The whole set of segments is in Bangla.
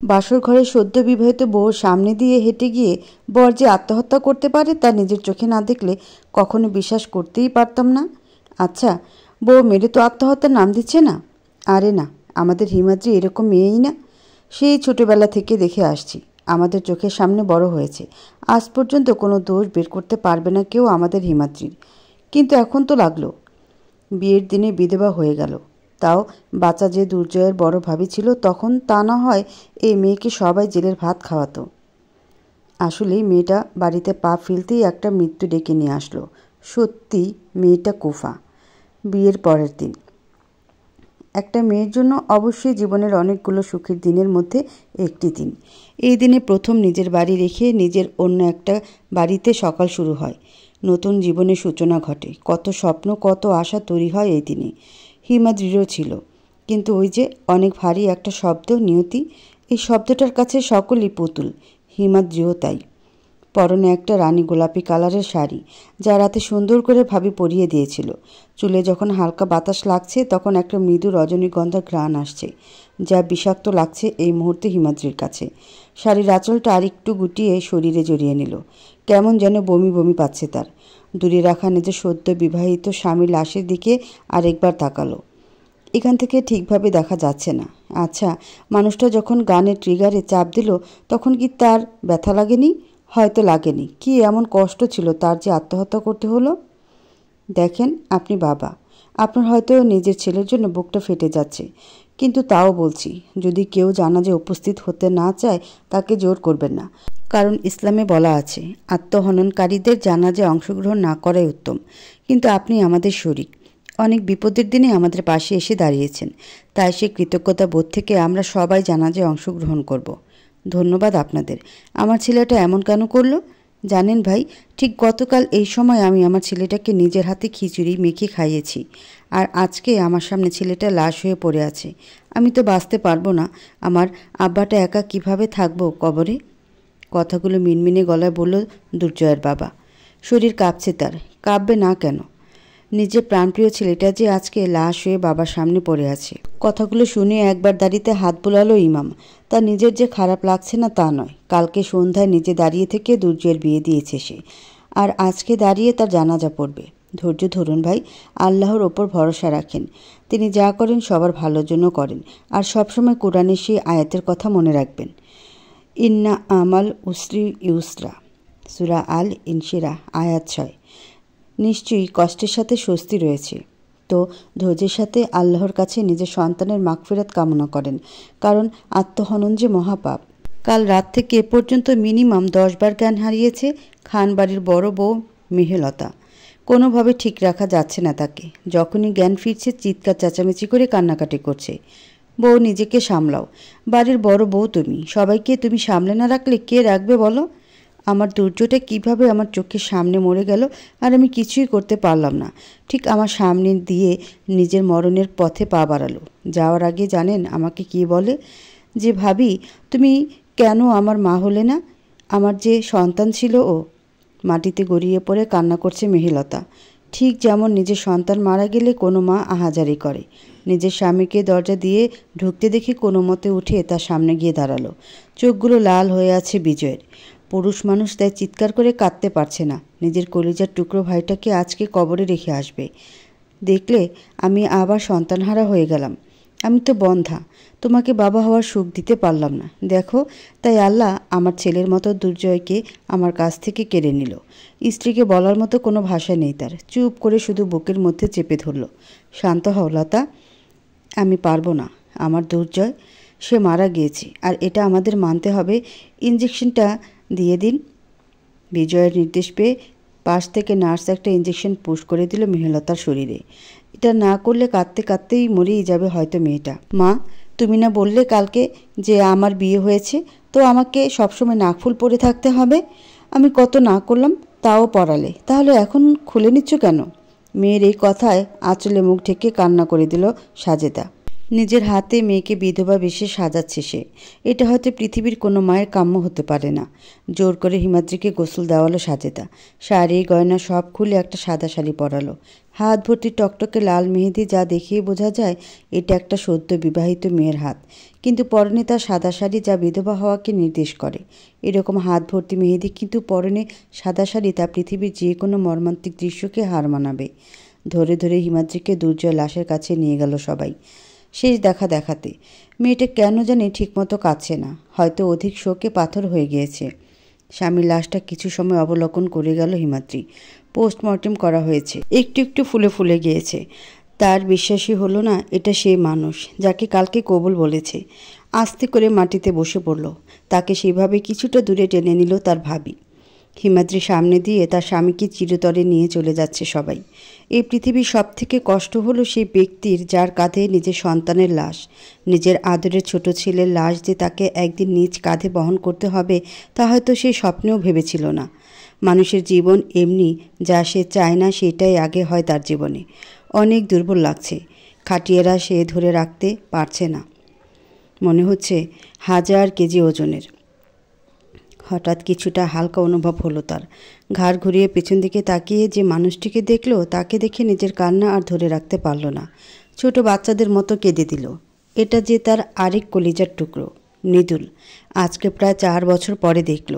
বাসর ঘরে সদ্য বিবাহিত বউর সামনে দিয়ে হেঁটে গিয়ে বর যে আত্মহত্যা করতে পারে তা নিজের চোখে না দেখলে কখনো বিশ্বাস করতেই পারতাম না। আচ্ছা, বউ মেরে তো আত্মহত্যার নাম দিচ্ছে না? আরে না, আমাদের হিমাদ্রি এরকম মেয়েই না। সেই ছোটবেলা থেকে দেখে আসছি, আমাদের চোখের সামনে বড় হয়েছে। আজ পর্যন্ত কোনো দোষ বের করতে পারবে না কেউ আমাদের হিমাদ্রির। কিন্তু এখন তো লাগলো বিয়ের দিনে বিধবা হয়ে গেল, তাও বাচ্চা যে দুর্জয়ের বড় ভাবি ছিল তখন, তা না হয় এই মেয়েকে সবাই জেলের ভাত খাওয়াতো। আসলেই মেয়েটা বাড়িতে পা ফেলতেই একটা মৃত্যু ডেকে নিয়ে আসলো। সত্যি মেয়েটা কুফা। বিয়ের পরের দিন একটা মেয়ের জন্য অবশ্যই জীবনের অনেকগুলো সুখের দিনের মধ্যে একটি দিন। এই দিনে প্রথম নিজের বাড়ি রেখে নিজের অন্য একটা বাড়িতে সকাল শুরু হয়। নতুন জীবনের সূচনা ঘটে। কত স্বপ্ন, কত আশা তৈরি হয় এই দিনে। হিমাদ্রিরও ছিল, কিন্তু ওই যে অনেক ভারী একটা শব্দ, নিয়তি। এই শব্দটার কাছে সকলই পুতুল, হিমাদ্রিও তাই। পরনে একটা রানী গোলাপি কালারের শাড়ি, যা রাতে সুন্দর করে ভাবি পরিয়ে দিয়েছিল। চুলে যখন হালকা বাতাস লাগছে তখন একটা মৃদু রজনীগন্ধার ঘ্রাণ আসছে, যা বিষাক্ত লাগছে এই মুহূর্তে হিমাদ্রির কাছে। শাড়ির আঁচলটা আর একটু গুটিয়ে শরীরে জড়িয়ে নিল। কেমন যেন বমি বমি পাচ্ছে তার। দূরে রাখা নিজের সদ্য বিবাহিত স্বামীর লাশের দিকে আরেকবার তাকালো। এখান থেকে ঠিকভাবে দেখা যাচ্ছে না। আচ্ছা, মানুষটা যখন গানের ট্রিগারে চাপ দিল তখন কি তার ব্যথা লাগেনি? হয়তো লাগেনি। কি এমন কষ্ট ছিল তার যে আত্মহত্যা করতে হলো? দেখেন, আপনি বাবা, আপনার হয়তো নিজের ছেলের জন্য বুকটা ফেটে যাচ্ছে, কিন্তু তাও বলছি, যদি কেউ জানাজে উপস্থিত হতে না চায় তাকে জোর করবেন না। কারণ ইসলামে বলা আছে, আত্মহননকারীদের জানাজে অংশগ্রহণ না করাই উত্তম। কিন্তু আপনি আমাদের শরীক, অনেক বিপদের দিনে আমাদের পাশে এসে দাঁড়িয়েছেন, তাই সে কৃতজ্ঞতা বোধ থেকে আমরা সবাই জানাজে অংশগ্রহণ করব। ধন্যবাদ আপনাদের। আমার ছেলেটা এমন কেন করলো জানেন ভাই? ঠিক গতকাল এই সময় আমি আমার ছেলেটাকে নিজের হাতে খিচুড়ি মেখে খাইয়েছি, আর আজকে আমার সামনে ছেলেটা লাশ হয়ে পড়ে আছে। আমি তো বাঁচতে পারবো না। আমার আব্বাটা একা কিভাবে থাকবো কবরে? কথাগুলো মিনমিনে গলায় বলল দুর্জয়ের বাবা। শরীর কাঁপছে তার। কাঁপবে না কেন? নিজের প্রাণপ্রিয় ছেলেটা যে আজকে লাশ হয়ে বাবার সামনে পড়ে আছে। কথাগুলো শুনে একবার দাঁড়িতে হাত বোলালো ইমাম। তার নিজের যে খারাপ লাগছে না তা নয়, কালকে সন্ধ্যায় নিজে দাঁড়িয়ে থেকে দুর্জয়ের বিয়ে দিয়েছে সে, আর আজকে দাঁড়িয়ে তার জানাজা পড়বে। ধৈর্য ধরুন ভাই, আল্লাহর ওপর ভরসা রাখেন। তিনি যা করেন সবার ভালোর জন্য করেন। আর সবসময় কোরআনের সেই আয়াতের কথা মনে রাখবেন, ইন্না আমাল উসরি ইউসরা, সূরা আল ইনশিরাহ আয়াত 6। নিশ্চয়ই কষ্টের সাথে স্বস্তি রয়েছে। তো ধৈর্যের সাথে আল্লাহর কাছে নিজের সন্তানের মাগফিরাত কামনা করেন, কারণ আত্মহনন যে মহাপাপ। কাল রাত থেকে এ পর্যন্ত মিনিমাম 10 বার জ্ঞান হারিয়েছে খান বাড়ির বড় বউ মেহেলতা। কোনোভাবে ঠিক রাখা যাচ্ছে না তাকে। যখনই জ্ঞান ফিরছে চিৎকার চেঁচামেচি করে কান্নাকাটি করছে। বউ, নিজেকে সামলাও। বাড়ির বড় বউ তুমি, সবাইকে তুমি সামলে না রাখলে কে রাখবে বলো? আমার দুর্যোগটা কিভাবে আমার চোখের সামনে মরে গেল আর আমি কিছুই করতে পারলাম না। ঠিক আমার সামনে দিয়ে নিজের মরণের পথে পা বাড়ালো। যাওয়ার আগে জানেন আমাকে কি বলে? যে ভাবি, তুমি কেন আমার মা হলে না? আমার যে সন্তান ছিল ও। মাটিতে গড়িয়ে পড়ে কান্না করছে মেহেলতা। ঠিক যেমন নিজের সন্তান মারা গেলে কোনো মা আহাজারি করে। নিজের স্বামীকে দরজা দিয়ে ঢুকতে দেখে কোনো মতে উঠে তার সামনে গিয়ে দাঁড়ালো। চোখগুলো লাল হয়ে আছে বিজয়ের। পুরুষ মানুষ তাই চিৎকার করে কাঁদতে পারছে না। নিজের কলিজার টুকরো ভাইটাকে আজকে কবরে রেখে আসবে। দেখলে আমি আবার সন্তানহারা হয়ে গেলাম। আমি তো বন্ধা, তোমাকে বাবা হওয়ার সুখ দিতে পারলাম না। দেখো, তাই আল্লাহ আমার ছেলের মতো দুর্জয়কে আমার কাছ থেকে কেড়ে নিল। স্ত্রীকে বলার মতো কোনো ভাষা নেই তার। চুপ করে শুধু বুকের মধ্যে চেপে ধরল। শান্ত হও লতা, আমি পারবো না। আমার দুর্জয়, সে মারা গিয়েছে, আর এটা আমাদের মানতে হবে। ইঞ্জেকশনটা দিয়ে দিন। বিজয়ের নির্দেশ পেয়ে পাশ থেকে নার্স একটা ইঞ্জেকশন পুশ করে দিল মেহেলতার শরীরে। এটা না করলে কাঁদতে কাঁদতেই মরেই যাবে হয়তো মেয়েটা। মা, তুমি না বললে কালকে যে আমার বিয়ে হয়েছে, তো আমাকে সবসময় নাকফুল পরে থাকতে হবে? আমি কত না করলাম, তাও পরালে, তাহলে এখন খুলে নিচ্ছ কেন? মেয়ের এই কথায় আঁচলে মুখ ঢেকে কান্না করে দিল সাজেদা। নিজের হাতে মেয়েকে বিধবা বেশে সাজাচ্ছে সে। এটা হয়তো পৃথিবীর কোনো মায়ের কাম্য হতে পারে না। জোর করে হিমাদ্রিকে গোসল দেওয়ালো সাজেদা। শাড়ি গয়না সব খুলে একটা সাদা শাড়ি পরালো। হাত ভর্তি টকটকে লাল মেহেদি, যা দেখিয়ে বোঝা যায় এটা একটা সদ্য বিবাহিত মেয়ের হাত। কিন্তু পরনে তার সাদা শাড়ি, যা বিধবা হওয়াকে নির্দেশ করে। এরকম হাত ভর্তি মেহেদি কিন্তু পরনে সাদা শাড়ি তা পৃথিবীর যে কোনো মর্মান্তিক দৃশ্যকে হার মানাবে। ধরে ধরে হিমাদ্রিকে দুর্জয় লাশের কাছে নিয়ে গেল সবাই। শেষ দেখা দেখাতে মেয়েটা কেন জানি ঠিকমতো কাঁদছে না, হয়তো অধিক শোকে পাথর হয়ে গিয়েছে। স্বামীর লাশটা কিছু সময় অবলোকন করে গেল হিমাদ্রি। পোস্টমর্টেম করা হয়েছে, একটু একটু ফুলে ফুলে গিয়েছে। তার বিশ্বাসই হলো না এটা সেই মানুষ যাকে কালকে কবুল বলেছে। আস্তে করে মাটিতে বসে পড়ল। তাকে সেভাবে কিছুটা দূরে টেনে নিল তার ভাবি। হিমাদ্রি সামনে দিয়ে তার স্বামীকে চিরতরে নিয়ে চলে যাচ্ছে সবাই। এই পৃথিবীর সব থেকে কষ্ট হলো সেই ব্যক্তির যার কাঁধে নিজের সন্তানের লাশ, নিজের আদরের ছোট ছেলের লাশ যে তাকে একদিন নিজ কাঁধে বহন করতে হবে, তা হয়তো সে স্বপ্নেও ভেবেছিল না। মানুষের জীবন এমনি, যা সে চায় না সেটাই আগে হয় তার জীবনে। অনেক দুর্বল লাগছে। খাটিয়েরা সে ধরে রাখতে পারছে না, মনে হচ্ছে 1000 কেজি ওজনের। হঠাৎ কিছুটা হালকা অনুভব হলো তার। ঘাড় ঘুরিয়ে পেছন দিকে তাকিয়ে যে মানুষটিকে দেখল, তাকে দেখে নিজের কান্না আর ধরে রাখতে পারল না। ছোট বাচ্চাদের মতো কেঁদে দিল। এটা যে তার আরেক কলিজার টুকরো, মৃদুল। আজকে প্রায় 4 বছর পরে দেখল।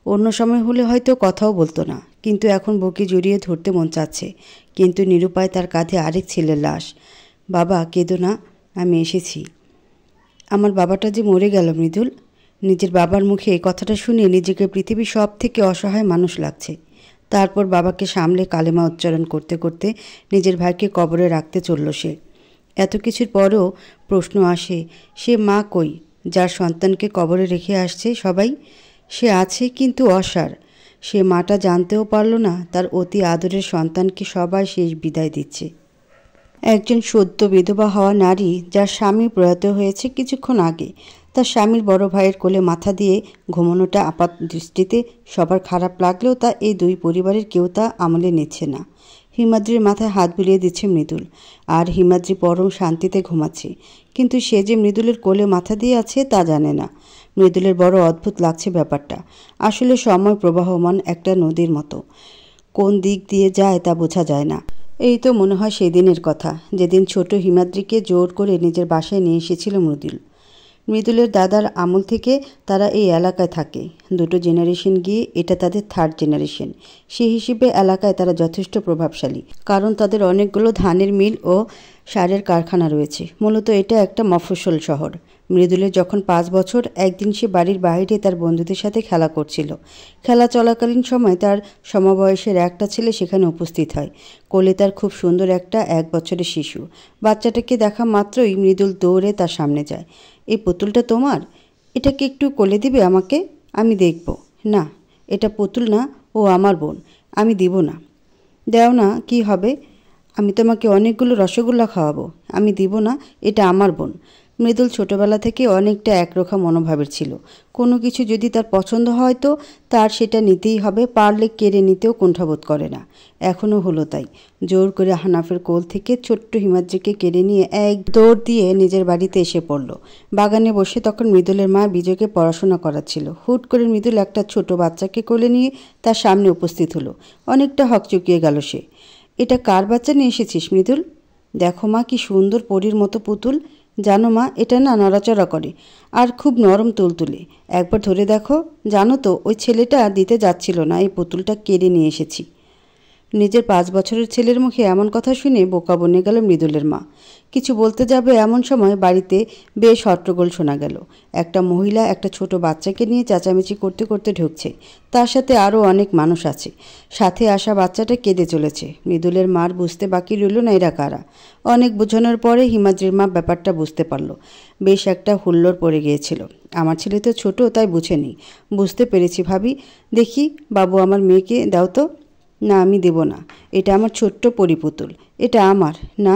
অন্য সময় হলে হয়তো কথাও বলতো না, কিন্তু এখন বুকে জড়িয়ে ধরতে মন চাচ্ছে। কিন্তু নিরুপায় তার কাঁধে আরেক ছেলের লাশ। বাবা, কেঁদো না, আমি এসেছি। আমার বাবাটা যে মরে গেল মৃদুল। নিজের বাবার মুখে এই কথাটা শুনে নিজেকে পৃথিবীর সব থেকে অসহায় মানুষ লাগছে। তারপর বাবাকে সামলে কালেমা উচ্চারণ করতে করতে নিজের ভাইকে কবরে রাখতে চলল সে। এত কিছুর পরেও প্রশ্ন আসে, সে মা কই যার সন্তানকে কবরে রেখে আসছে সবাই? সে আছে কিন্তু অসার। সে মাটা জানতেও পারল না তার অতি আদরের সন্তানকে সবাই শেষ বিদায় দিচ্ছে। একজন সদ্য বিধবা হওয়া নারী, যার স্বামী প্রয়াত হয়েছে কিছুক্ষণ আগে, তার স্বামীর বড় ভাইয়ের কোলে মাথা দিয়ে ঘুমানোটা আপাত দৃষ্টিতে সবার খারাপ লাগলেও তা এই দুই পরিবারের কেউ তা আমলে নিচ্ছে না। হিমাদ্রির মাথায় হাত বুলিয়ে দিচ্ছে মৃদুল, আর হিমাদ্রি পরম শান্তিতে ঘুমাচ্ছে। কিন্তু সে যে মৃদুলের কোলে মাথা দিয়ে আছে তা জানে না। মৃদুলের বড় অদ্ভুত লাগছে ব্যাপারটা। আসলে সময় প্রবাহমান একটা নদীর মতো, কোন দিক দিয়ে যায় তা বোঝা যায় না। এই তো মনে হয় সেদিনের কথা, যেদিন ছোট হিমাদ্রিকে জোর করে নিজের বাসায় নিয়ে এসেছিল মৃদুল। মৃদুলের দাদার আমল থেকে তারা এই এলাকায় থাকে। 2 জেনারেশন গিয়ে এটা তাদের 3rd জেনারেশন। সেই হিসেবে এলাকায় তারা যথেষ্ট প্রভাবশালী, কারণ তাদের অনেকগুলো ধানের মিল ও সারের কারখানা রয়েছে। মূলত এটা একটা মফস্বল শহর। মৃদুলের যখন 5 বছর, একদিন সে বাড়ির বাইরে তার বন্ধুদের সাথে খেলা করছিল। খেলা চলাকালীন সময় তার সমবয়সের একটা ছেলে সেখানে উপস্থিত হয়। কোলে তার খুব সুন্দর একটা 1 বছরের শিশু। বাচ্চাটাকে দেখা মাত্রই মৃদুল দৌড়ে তার সামনে যায়। এই পুতুলটা তোমার? এটাকে একটু কোলে দিবে আমাকে, আমি দেখব। না, এটা পুতুল না, ও আমার বোন, আমি দিব না। দেও না, কি হবে? আমি তোমাকে অনেকগুলো রসগোল্লা খাওয়াবো। আমি দিব না, এটা আমার বোন। মৃদুল ছোটবেলা থেকে অনেকটা একরোখা মনোভাবের ছিল। কোনো কিছু যদি তার পছন্দ হয় তো তার সেটা নিতেই হবে, পারলে কেড়ে নিতেও কুণ্ঠাবোধ করে না। এখনও হলো তাই। জোর করে হানাফের কোল থেকে ছোট্ট হিমাদ্রিকে কেড়ে নিয়ে এক দৌড় দিয়ে নিজের বাড়িতে এসে পড়ল। বাগানে বসে তখন মৃদুলের মা বিজয়কে পড়াশোনা করাচ্ছিল। হুট করে মৃদুল একটা ছোট বাচ্চাকে কোলে নিয়ে তার সামনে উপস্থিত হলো। অনেকটা হকচকিয়ে গেল সে। এটা কার বাচ্চা নিয়ে এসেছিস মৃদুল? দেখো মা, কি সুন্দর পরীর মতো পুতুল। জানো মা, এটা না নড়াচড়া করে আর খুব নরম তুলতুলে। একবার ধরে দেখো। জানো তো, ওই ছেলেটা দিতে যাচ্ছিল না, এই পুতুলটা কেড়ে নিয়ে এসেছি। নিজের 5 বছরের ছেলের মুখে এমন কথা শুনে বোকা বনে গেল মৃদুলের মা। কিছু বলতে যাবে এমন সময় বাড়িতে বেশ হট্টগোল শোনা গেল। একটা মহিলা একটা ছোট বাচ্চাকে নিয়ে চেঁচামেচি করতে করতে ঢুকছে। তার সাথে আরও অনেক মানুষ আছে। সাথে আসা বাচ্চাটা কেঁদে চলেছে। মৃদুলের মার বুঝতে বাকি রইল না এরা কারা। অনেক বোঝানোর পরে হিমাদ্রির মা ব্যাপারটা বুঝতে পারল। বেশ একটা হুল্লোড় পড়ে গিয়েছিল। আমার ছেলে তো ছোট, তাই বুঝেনি। বুঝতে পেরেছি ভাবি। দেখি বাবু, আমার মেয়েকে দাও তো। না, আমি দেব না। এটা আমার ছোট্ট পরিপুতুল। এটা আমার না,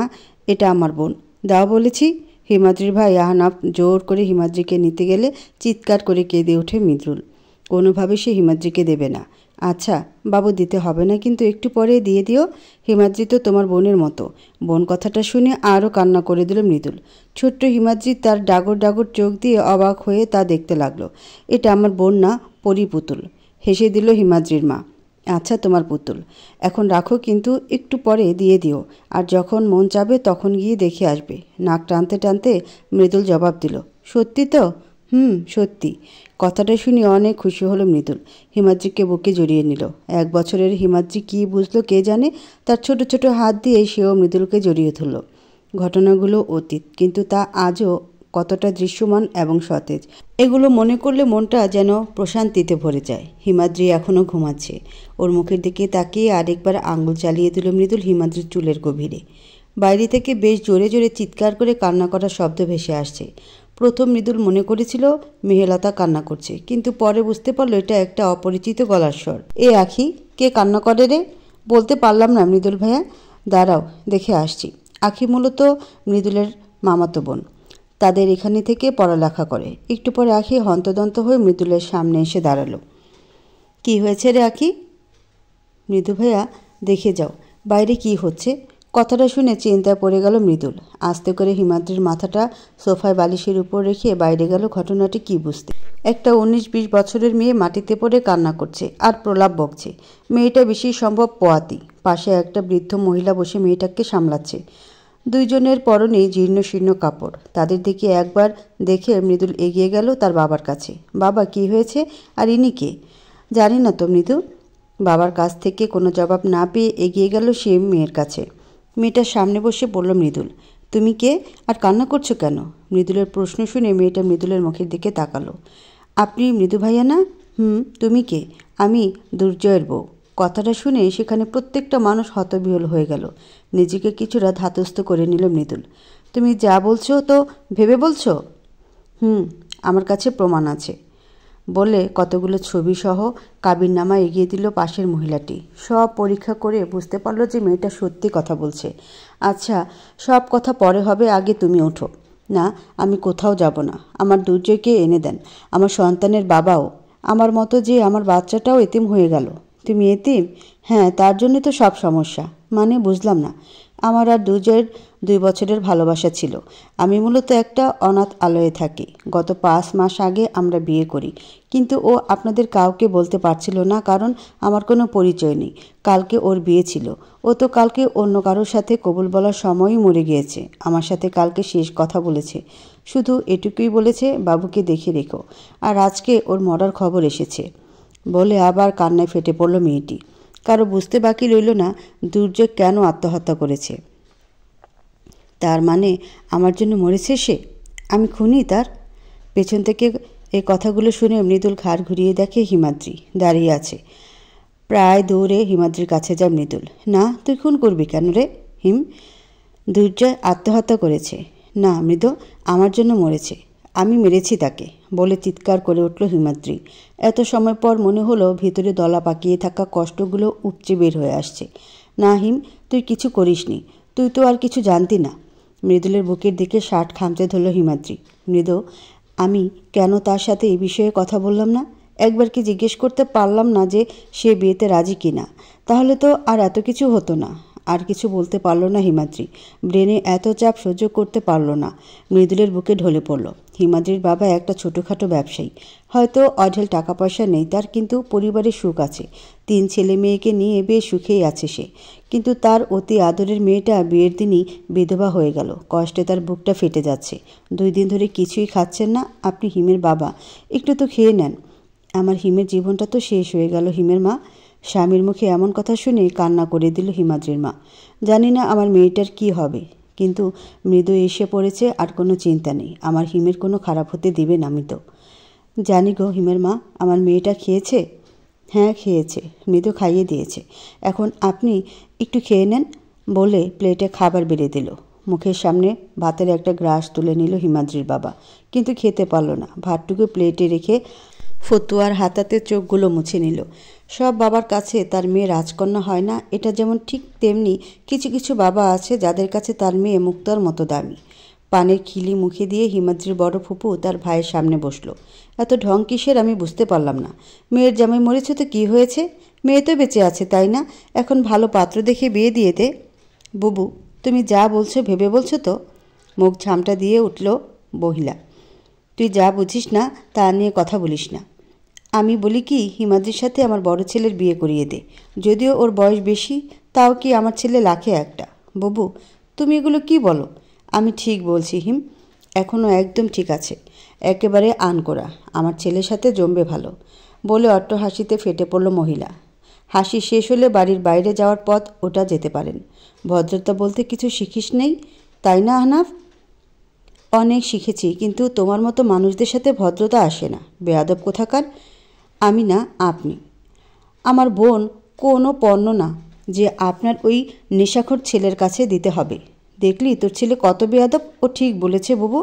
এটা আমার বোন। দাও বলেছি। হিমাদ্রির ভাই আহনাফ জোর করে হিমাদ্রিকে নিতে গেলে চিৎকার করে কেঁদে ওঠে মৃদুল। কোনোভাবে সে হিমাদ্রিকে দেবে না। আচ্ছা বাবু, দিতে হবে না, কিন্তু একটু পরে দিয়ে দিও। হিমাদ্রি তো তোমার বোনের মতো। বোন কথাটা শুনে আরও কান্না করে দিল মৃদুল। ছোট্ট হিমাদ্রি তার ডাগর ডাগর চোখ দিয়ে অবাক হয়ে তা দেখতে লাগলো। এটা আমার বোন না, পরি পুতুল, হেসে দিল হিমাদ্রির মা। আচ্ছা তোমার পুতুল, এখন রাখো, কিন্তু একটু পরে দিয়ে দিও। আর যখন মন চাবে তখন গিয়ে দেখে আসবে। নাক টানতে টানতে মৃদুল জবাব দিল, সত্যি তো? সত্যি। কথাটা শুনে অনেক খুশি হলো মৃদুল। হিমাদ্রিকে বুকে জড়িয়ে নিল। 1 বছরের হিমাদ্রি কী বুঝলো কে জানে। তার ছোট ছোট হাত দিয়ে সেও মৃদুলকে জড়িয়ে ধরল। ঘটনাগুলো অতীত, কিন্তু তা আজও কতটা দৃশ্যমান এবং সতেজ। এগুলো মনে করলে মনটা যেন প্রশান্তিতে ভরে যায়। হিমাদ্রি এখনও ঘুমাচ্ছে। ওর মুখের দিকে তাকিয়ে আরেকবার আঙুল চালিয়ে দিল মৃদুল হিমাদ্রির চুলের গভীরে। বাইরে থেকে বেশ জোরে জোরে চিৎকার করে কান্না করার শব্দ ভেসে আসছে। প্রথম মৃদুল মনে করেছিল মেহেলতা কান্না করছে, কিন্তু পরে বুঝতে পারল এটা একটা অপরিচিত গলার স্বর। এ আখি, কে কান্না করে রে? বলতে পারলাম না মৃদুল ভাইয়া, দাঁড়াও দেখে আসছি। আখি মূলত মৃদুলের মামাতো বোন। তাদের এখানে থেকে পড়ালেখা করে। একটু পরে আখি হন্তদন্ত হয়ে মৃদুলের সামনে এসে দাঁড়ালো। কি হয়েছে রে আখি? মৃদু ভাইয়া, দেখে যাও বাইরে কি হচ্ছে। কথাটা শুনে চিন্তায় পড়ে গেল মৃদুল। আস্তে করে হিমাদ্রির মাথাটা সোফায় বালিশের উপর রেখে বাইরে গেল ঘটনাটি কি বুঝতে। একটা 19-20 বছরের মেয়ে মাটিতে পড়ে কান্না করছে আর প্রলাপ বকছে। মেয়েটা বেশি সম্ভব পোয়াতি। পাশে একটা বৃদ্ধ মহিলা বসে মেয়েটাকে সামলাচ্ছে। দুইজনের পরনে জীর্ণ শীর্ণ কাপড়। তাদের দিকে একবার দেখে মৃদুল এগিয়ে গেল তার বাবার কাছে। বাবা, কি হয়েছে? আর ইনি কে? জানি না তো মৃদু। বাবার কাছ থেকে কোনো জবাব না পেয়ে এগিয়ে গেল সে মেয়ের কাছে। মেয়েটার সামনে বসে বলল মৃদুল, তুমি কে আর কান্না করছো কেন? মৃদুলের প্রশ্ন শুনে মেয়েটা মৃদুলের মুখের দিকে তাকালো। আপনি মৃদু ভাইয়া না? তুমি কে? আমি দুর্জয়ের বউ। কথাটা শুনে সেখানে প্রত্যেকটা মানুষ হতবিহ্বল হয়ে গেল। নিজেকে কিছুটা ধাতস্থ করে নিল মৃদুল। তুমি যা বলছো তো ভেবে বলছো? আমার কাছে প্রমাণ আছে, বলে কতগুলো ছবি সহ কাবিননামা এগিয়ে দিল পাশের মহিলাটি। সব পরীক্ষা করে বুঝতে পারল যে মেয়েটা সত্যি কথা বলছে। আচ্ছা, সব কথা পরে হবে, আগে তুমি ওঠো। না, আমি কোথাও যাব না। আমার দুর্জয়কে এনে দেন। আমার সন্তানের বাবাও। আমার মতো যে আমার বাচ্চাটাও এতিম হয়ে গেল। তুমি এতিম? হ্যাঁ, তার জন্যই তো সব সমস্যা। মানে বুঝলাম না। আমার আর দুর্জয়ের 2 বছরের ভালোবাসা ছিল। আমি মূলত একটা অনাথ আলয়ে থাকি। গত 5 মাস আগে আমরা বিয়ে করি, কিন্তু ও আপনাদের কাউকে বলতে পারছিল না, কারণ আমার কোনো পরিচয় নেই। কালকে ওর বিয়ে ছিল। ও তো কালকে অন্য কারোর সাথে কবুল বলার সময়ই মরে গিয়েছে। আমার সাথে কালকে শেষ কথা বলেছে। শুধু এটুকুই বলেছে, বাবুকে দেখে রেখো। আর আজকে ওর মরার খবর এসেছে। বলে আবার কান্নায় ফেটে পড়ল মেয়েটি। কারো বুঝতে বাকি রইল না দুর্জয় কেন আত্মহত্যা করেছে। তার মানে আমার জন্য মরেছে সে? আমি খুনি তার? পেছন থেকে এই কথাগুলো শুনে মৃদুল ঘাড় ঘুরিয়ে দেখে হিমাদ্রি দাঁড়িয়ে আছে। প্রায় দৌড়ে হিমাদ্রির কাছে যায় মৃদুল। না, তুই খুন করবি কেন রে হিম? দুর্জয় আত্মহত্যা করেছে। না মৃদু, আমার জন্য মরেছে। আমি মেরেছি তাকে, বলে চিৎকার করে উঠল হিমাদ্রি। এত সময় পর মনে হলো ভিতরে দলা পাকিয়ে থাকা কষ্টগুলো উপচে বের হয়ে আসছে। না হিম, তুই কিছু করিসনি। তুই তো আর কিছু জানতি না। মৃদুলের বুকের দিকে শার্ট খামচে ধরল হিমাদ্রি। মৃদু, আমি কেন তার সাথে এই বিষয়ে কথা বললাম না? একবার কি জিজ্ঞেস করতে পারলাম না যে সে বিয়েতে রাজি কিনা? তাহলে তো আর এত কিছু হতো না। আর কিছু বলতে পারল না হিমাদ্রি। ব্রেনে এত চাপ সহ্য করতে পারল না। মৃদুলের বুকে ঢলে পড়ল। হিমাদ্রির বাবা একটা ছোটোখাটো ব্যবসায়ী। হয়তো অঢেল টাকা পয়সা নেই তার, কিন্তু পরিবারের সুখ আছে। 3 ছেলে মেয়েকে নিয়ে বেশ সুখেই আছে সে। কিন্তু তার অতি আদরের মেয়েটা বিয়ের দিনই বিধবা হয়ে গেল। কষ্টে তার বুকটা ফেটে যাচ্ছে। 2 দিন ধরে কিছুই খাচ্ছেন না। আপনি হিমের বাবা, একটু তো খেয়ে নেন। আমার হিমের জীবনটা তো শেষ হয়ে গেল হিমের মা। স্বামীর মুখে এমন কথা শুনে কান্না করে দিল হিমাদ্রির মা। জানি না আমার মেয়েটার কি হবে, কিন্তু মৃদু এসে পড়েছে, আর কোনো চিন্তা নেই। আমার হিমের কোনো খারাপ হতে দিবে না মৃদু। জানি গো হিমের মা। আমার মেয়েটা খেয়েছে? হ্যাঁ খেয়েছে, মৃদু খাইয়ে দিয়েছে। এখন আপনি একটু খেয়ে নেন, বলে প্লেটে খাবার বেড়ে দিল। মুখের সামনে ভাতের একটা গ্রাস তুলে নিল হিমাদ্রির বাবা, কিন্তু খেতে পারল না। ভাতটুকু প্লেটে রেখে ফতুয়ার হাতাতে চোখগুলো মুছে নিল। সব বাবার কাছে তার মেয়ে রাজকন্যা হয় না, এটা যেমন ঠিক তেমনি কিছু কিছু বাবা আছে যাদের কাছে তার মেয়ে মুক্তার মতো দামি। পানের খিলি মুখে দিয়ে হিমাদ্রির বড় ফুপু তার ভাইয়ের সামনে বসলো। এত ঢং কিসের আমি বুঝতে পারলাম না। মেয়ের জামাই মরেছে তো কি হয়েছে? মেয়ে তো বেঁচে আছে, তাই না? এখন ভালো পাত্র দেখে বিয়ে দিয়ে দে। বুবু, তুমি যা বলছো ভেবে বলছো তো? মুখ ঝামটা দিয়ে উঠল মহিলা। তুই যা বুঝিস না তা নিয়ে কথা বলিস না। আমি বলি কি, হিমাদ্রির সাথে আমার বড় ছেলের বিয়ে করিয়ে দে। যদিও ওর বয়স বেশি, তাও কি আমার ছেলে লাখে একটা। বুবু, তুমি এগুলো কি বলো? আমি ঠিক বলছি হিম, এখনও একদম ঠিক আছে, একেবারে আনকোরা। আমার ছেলের সাথে জমবে ভালো। বলে অট্ট হাসিতে ফেটে পড়ল মহিলা। হাসি শেষ হলে বাড়ির বাইরে যাওয়ার পথ ওটা যেতে পারেন। ভদ্রতা বলতে কিছু শিখিস নেই, তাই না আহনাফ? অনেক শিখেছি, কিন্তু তোমার মতো মানুষদের সাথে ভদ্রতা আসে না, বেয়াদব কোথাকার। আমি না, আপনি। আমার বোন কোনো পণ্য না যে আপনার ওই নেশাখোর ছেলের কাছে দিতে হবে। দেখলি তোর ছেলে কত বেয়াদব। ও ঠিক বলেছে বুবু।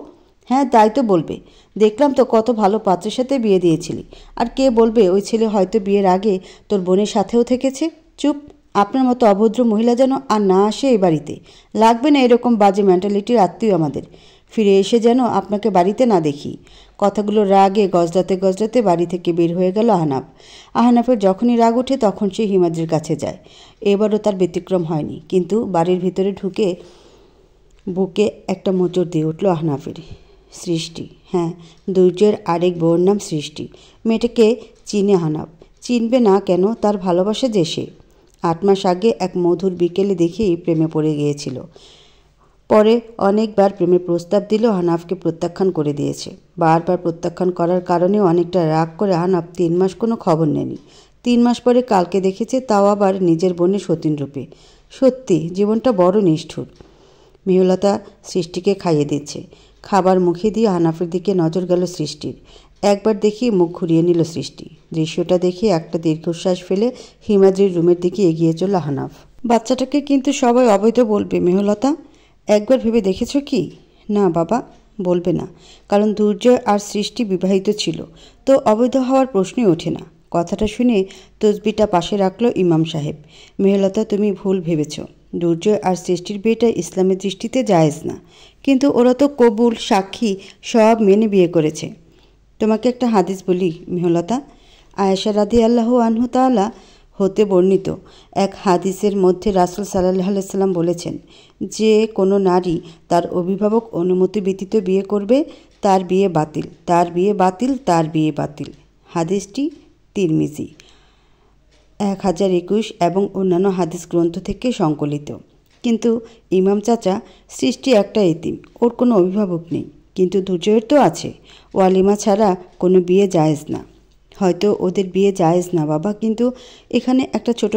হ্যাঁ, তাই তো বলবে। দেখলাম তো কত ভালো পাত্রের সাথে বিয়ে দিয়েছিলি। আর কে বলবে ওই ছেলে হয়তো বিয়ের আগে তোর বোনের সাথেও থেকেছে? চুপ। আপনার মতো অভদ্র মহিলা যেন আর না আসে এই বাড়িতে। লাগবে না এরকম বাজে মেন্টালিটির আত্মীয় আমাদের। ফিরে এসে যেন আপনাকে বাড়িতে না দেখি। কথাগুলো রাগে গজরাতে গজরাতে বাড়ি থেকে বের হয়ে গেল আহনাফ। আহনাফের যখনই রাগ ওঠে তখন সে হিমাদ্রির কাছে যায়। এবারও তার ব্যতিক্রম হয়নি, কিন্তু বাড়ির ভিতরে ঢুকে বুকে একটা মোচড় দিয়ে উঠল আহনাফের। সৃষ্টি, হ্যাঁ, দুর্জয়ের আরেক বউর নাম সৃষ্টি। মেয়েটাকে চিনে আহনাফ। চিনবে না কেন? তার ভালোবাসা যে সে 8 মাস আগে এক মধুর বিকেলে দেখেই প্রেমে পড়ে গিয়েছিল। পরে অনেকবার প্রেমের প্রস্তাব দিলেও আহনাফকে প্রত্যাখ্যান করে দিয়েছে। বারবার প্রত্যাখ্যান করার কারণে অনেকটা রাগ করে আহনাফ 3 মাস কোনো খবর নেয়নি। 3 মাস পরে কালকে দেখেছে, তাও আবার নিজের বোনের সতীন রূপে। সত্যি জীবনটা বড় নিষ্ঠুর। মেহলতা সৃষ্টিকে খাইয়ে দিচ্ছে। খাবার মুখে দিয়ে আহনাফের দিকে নজর গেল সৃষ্টির। একবার দেখি মুখ ঘুরিয়ে নিল সৃষ্টি। দৃশ্যটা দেখে একটা দীর্ঘশ্বাস ফেলে হিমাদ্রির রুমের দিকে এগিয়ে চলল আহনাফ। বাচ্চাটাকে কিন্তু সবাই অবৈধ বলবে মেহলতা। একবার ভেবে দেখেছ কি? না বাবা, বলবে না, কারণ দুর্জয় আর সৃষ্টি বিবাহিত ছিল, তো অবৈধ হওয়ার প্রশ্নই ওঠে না। কথাটা শুনে তসবিটা পাশে রাখল ইমাম সাহেব। মেহলতা, তুমি ভুল ভেবেছ। দুর্জয় আর সৃষ্টির বিয়েটা ইসলামের দৃষ্টিতে জায়েজ না, কিন্তু ওরা তো কবুল, সাক্ষী সব মেনে বিয়ে করেছে। তোমাকে একটা হাদিস বলি মেহলতা। আয়েশা রাদিয়াল্লাহু আনহু তাআলা হতে বর্ণিত এক হাদিসের মধ্যে রাসূল সাল্লাল্লাহু আলাইহি সাল্লাম বলেছেন, যে কোনো নারী তার অভিভাবক অনুমতি ব্যতীত বিয়ে করবে, তার বিয়ে বাতিল, তার বিয়ে বাতিল, তার বিয়ে বাতিল। হাদিসটি তিরমিজি 1021 এবং অন্যান্য হাদিস গ্রন্থ থেকে সংকলিত। কিন্তু ইমাম চাচা, সৃষ্টি একটা এতিম, ওর কোনো অভিভাবক নেই। কিন্তু দুর্জয়ের তো আছে। ওয়ালিমা ছাড়া কোনো বিয়ে জায়েজ না। হয়তো ওদের বিয়ে জায়েজ না বাবা, কিন্তু এখানে একটা ছোট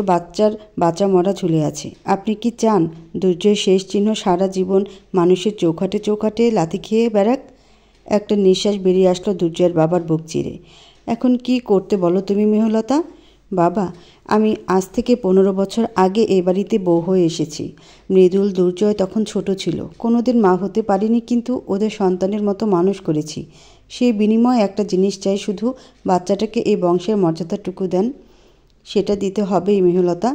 বাচ্চা মরা ঝুলে আছে। আপনি কি চান দুর্জয়ের শেষ চিহ্ন সারা জীবন মানুষের চৌখাটে চৌখাটে লাথি খেয়ে বেড়াক? একটা নিঃশ্বাস বেরিয়ে আসলো দুর্জয়ের বাবার বুক চিরে। এখন কি করতে বলো তুমি মেহলতা? বাবা, আমি আজ থেকে 15 বছর আগে এই বাড়িতে বউ হয়ে এসেছি। মৃদুল, দুর্জয় তখন ছোট ছিল, কোনোদিন মা হতে পারিনি, কিন্তু ওদের সন্তানের মতো মানুষ করেছি। সেই বিনিময়ে একটা জিনিস চাই, শুধু বাচ্চাটাকে এই বংশের মর্যাদাটুকু দেন। সেটা দিতে হবেই মেহলতা।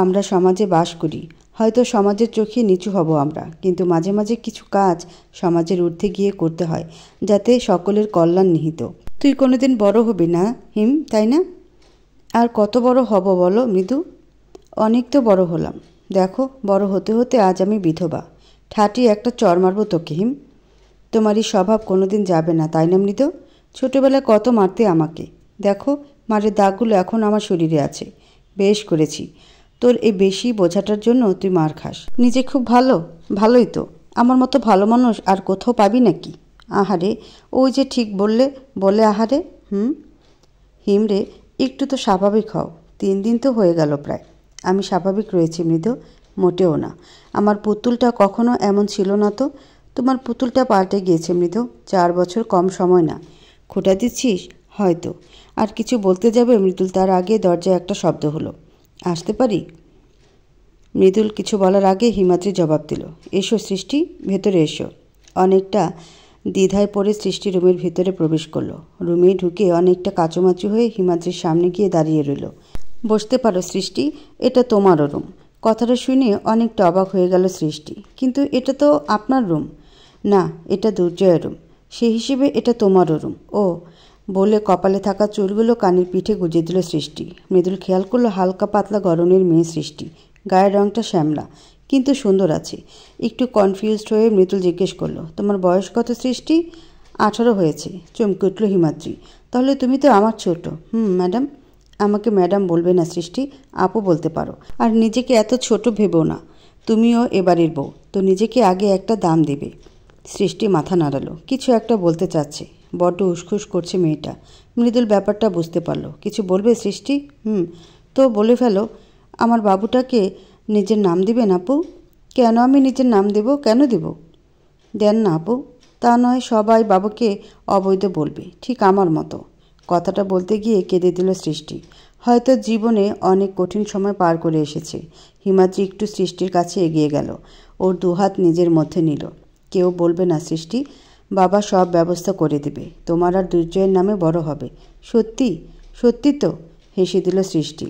আমরা সমাজে বাস করি, হয়তো সমাজের চোখে নিচু হব আমরা, কিন্তু মাঝে মাঝে কিছু কাজ সমাজের ঊর্ধ্বে গিয়ে করতে হয়, যাতে সকলের কল্যাণ নিহিত। তুই কোনোদিন বড় হবি না হিম, তাই না? আর কত বড় হব বলো মৃদু? অনেক তো বড় হলাম। দেখো, বড় হতে হতে আজ আমি বিধবা। ঠাটি একটা চর মারব তোকে হিম। তোমারই স্বভাব কোনোদিন যাবে না, তাই না মৃদু? ছোটবেলায় কত মারতে আমাকে। দেখো, মারের দাগগুলো এখন আমার শরীরে আছে। বেশ করেছি। তোর এই বেশি বোঝাটার জন্য তুই মার খাস। নিজে খুব ভালো? ভালোই তো। আমার মতো ভালো মানুষ আর কোথাও পাবি নাকি? আহারে, ওই যে ঠিক বলে আহারে। হিম রে, একটু তো স্বাভাবিক হও। 3 দিন তো হয়ে গেল প্রায়। আমি স্বাভাবিক রয়েছি মৃদু? মোটেও না। আমার পুতুলটা কখনো এমন ছিল না তো। তোমার পুতুলটা পাল্টে গিয়েছে মৃদু। 4 বছর কম সময় না। খোঁটা দিচ্ছিস হয়তো। আর কিছু বলতে যাবে মৃদুল, তার আগে দরজায় একটা শব্দ হলো। আসতে পারি? মৃদুল কিছু বলার আগে হিমাদ্রি জবাব দিল, এসো সৃষ্টি, ভেতরে এসো। অনেকটা দ্বিধায় পড়ে সৃষ্টি রুমের ভিতরে প্রবেশ করলো। রুমে ঢুকে অনেকটা কাচুমাচু হয়ে হিমাদ্রির সামনে গিয়ে দাঁড়িয়ে রইল। বসতে পারো সৃষ্টি, এটা তোমারও রুম। কথাটা শুনে অনেকটা অবাক হয়ে গেল সৃষ্টি। কিন্তু এটা তো আপনার রুম। না, এটা দুর্জয়ের রুম। সেই হিসেবে এটা তোমারও রুম। ও, বলে কপালে থাকা চুলগুলো কানের পিঠে গুজে দিল সৃষ্টি। মৃদুল খেয়াল করলো হালকা পাতলা গড়নের মেয়ে সৃষ্টি, গায়ের রঙটা শ্যামলা কিন্তু সুন্দর আছে। একটু কনফিউজড হয়ে মৃদুল জিজ্ঞেস করলো, তোমার বয়স কত সৃষ্টি? 18 হয়েছে, চমকে উঠল হিমাদ্রি। তাহলে তুমি তো আমার ছোট। ম্যাডাম। আমাকে ম্যাডাম বলবে না সৃষ্টি, আপু বলতে পারো। আর নিজেকে এত ছোট ভেবো না, তুমিও এবারের বউ, তো নিজেকে আগে একটা দাম দেবে। সৃষ্টি মাথা নাড়ালো, কিছু একটা বলতে চাচ্ছে, বড্ড উসখুস করছে মেয়েটা। মৃদুল ব্যাপারটা বুঝতে পারলো। কিছু বলবে সৃষ্টি? তো বলে ফেলো। আমার বাবুটাকে নিজের নাম দিবেন আপু? কেন আমি নিজের নাম দেব? কেন দেব? দেন না আপু। তা নয় সবাই বাবুকে অবৈধ বলবে, ঠিক আমার মতো। কথাটা বলতে গিয়ে কেঁদে দিল সৃষ্টি। হয়তো জীবনে অনেক কঠিন সময় পার করে এসেছে। হিমাদ্রি একটু সৃষ্টির কাছে এগিয়ে গেল, ওর দুহাত নিজের মধ্যে নিল। কেউ বলবে না সৃষ্টি, বাবা সব ব্যবস্থা করে দেবে, তোমার আর দুর্জয়ের নামে বড় হবে। সত্যি? সত্যি তো, হেসে দিল সৃষ্টি।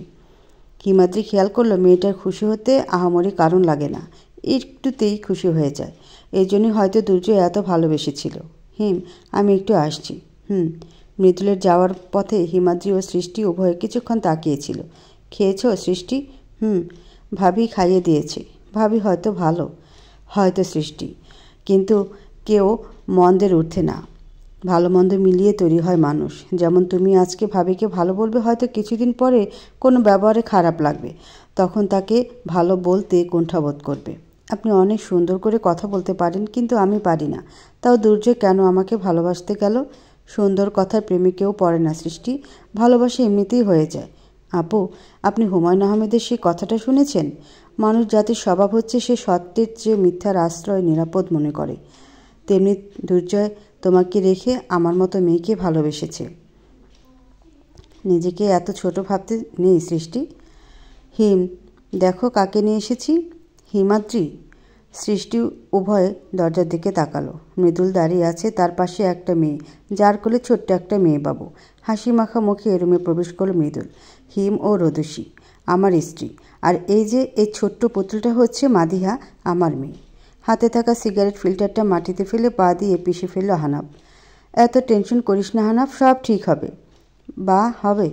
হিমাদ্রি খেয়াল করলো মেয়েটার খুশি হতে আহামরি কারণ লাগে না, একটুতেই খুশি হয়ে যায়। এই জন্যই হয়তো দুর্জয় এত ভালোবেসেছিল। আমি একটু আসছি। মৃদুলের যাওয়ার পথে হিমাদ্রি ও সৃষ্টি উভয়ে কিছুক্ষণ তাকিয়েছিল। খেয়েছ সৃষ্টি? ভাবি খাইয়ে দিয়েছে। ভাবি হয়তো ভালো, হয়তো সৃষ্টি, কিন্তু কেউ মন্দের ঊর্ধ্বে না। ভালো মন্দ মিলিয়ে তৈরি হয় মানুষ। যেমন তুমি আজকে ভাবিকে ভালো বলবে, হয়তো কিছুদিন পরে কোনো ব্যবহারে খারাপ লাগবে, তখন তাকে ভালো বলতে কুণ্ঠাবোধ করবে। আপনি অনেক সুন্দর করে কথা বলতে পারেন, কিন্তু আমি পারি না। তাও দুর্জয় কেন আমাকে ভালোবাসতে গেল? সুন্দর কথার প্রেমিকেও পড়ে না সৃষ্টি, ভালোবাসা এমনিতেই হয়ে যায়। আপু, আপনি হুমায়ুন আহমেদের সেই কথাটা শুনেছেন? মানুষ জাতির স্বভাব হচ্ছে সে সত্যের চেয়ে মিথ্যার আশ্রয় নিরাপদ মনে করে। তেমনি দুর্জয় তোমাকে রেখে আমার মতো মেয়েকে ভালোবেসেছে। নিজেকে এত ছোট ভাবতে নেই সৃষ্টি। দেখো কাকে নিয়ে এসেছি। হিমাদ্রি, সৃষ্টি উভয়ে দরজার দিকে তাকালো। মৃদুল দাঁড়িয়ে আছে, তার পাশে একটা মেয়ে, যার কোলে ছোট্ট একটা মেয়ে বাবু। হাসি মাখা মুখে রুমে প্রবেশ করল মৃদুল। হিম ও রদুষী আমার স্ত্রী, আর এই যে এই ছোট্ট পুতুলটা হচ্ছে মাদিহা, আমার মেয়ে। হাতে থাকা সিগারেট ফিল্টারটা মাটিতে ফেলে পা দিয়ে পিষে ফেলল হানাফ। এত টেনশন করিস না হানাফ, সব ঠিক হবে। বা হবে?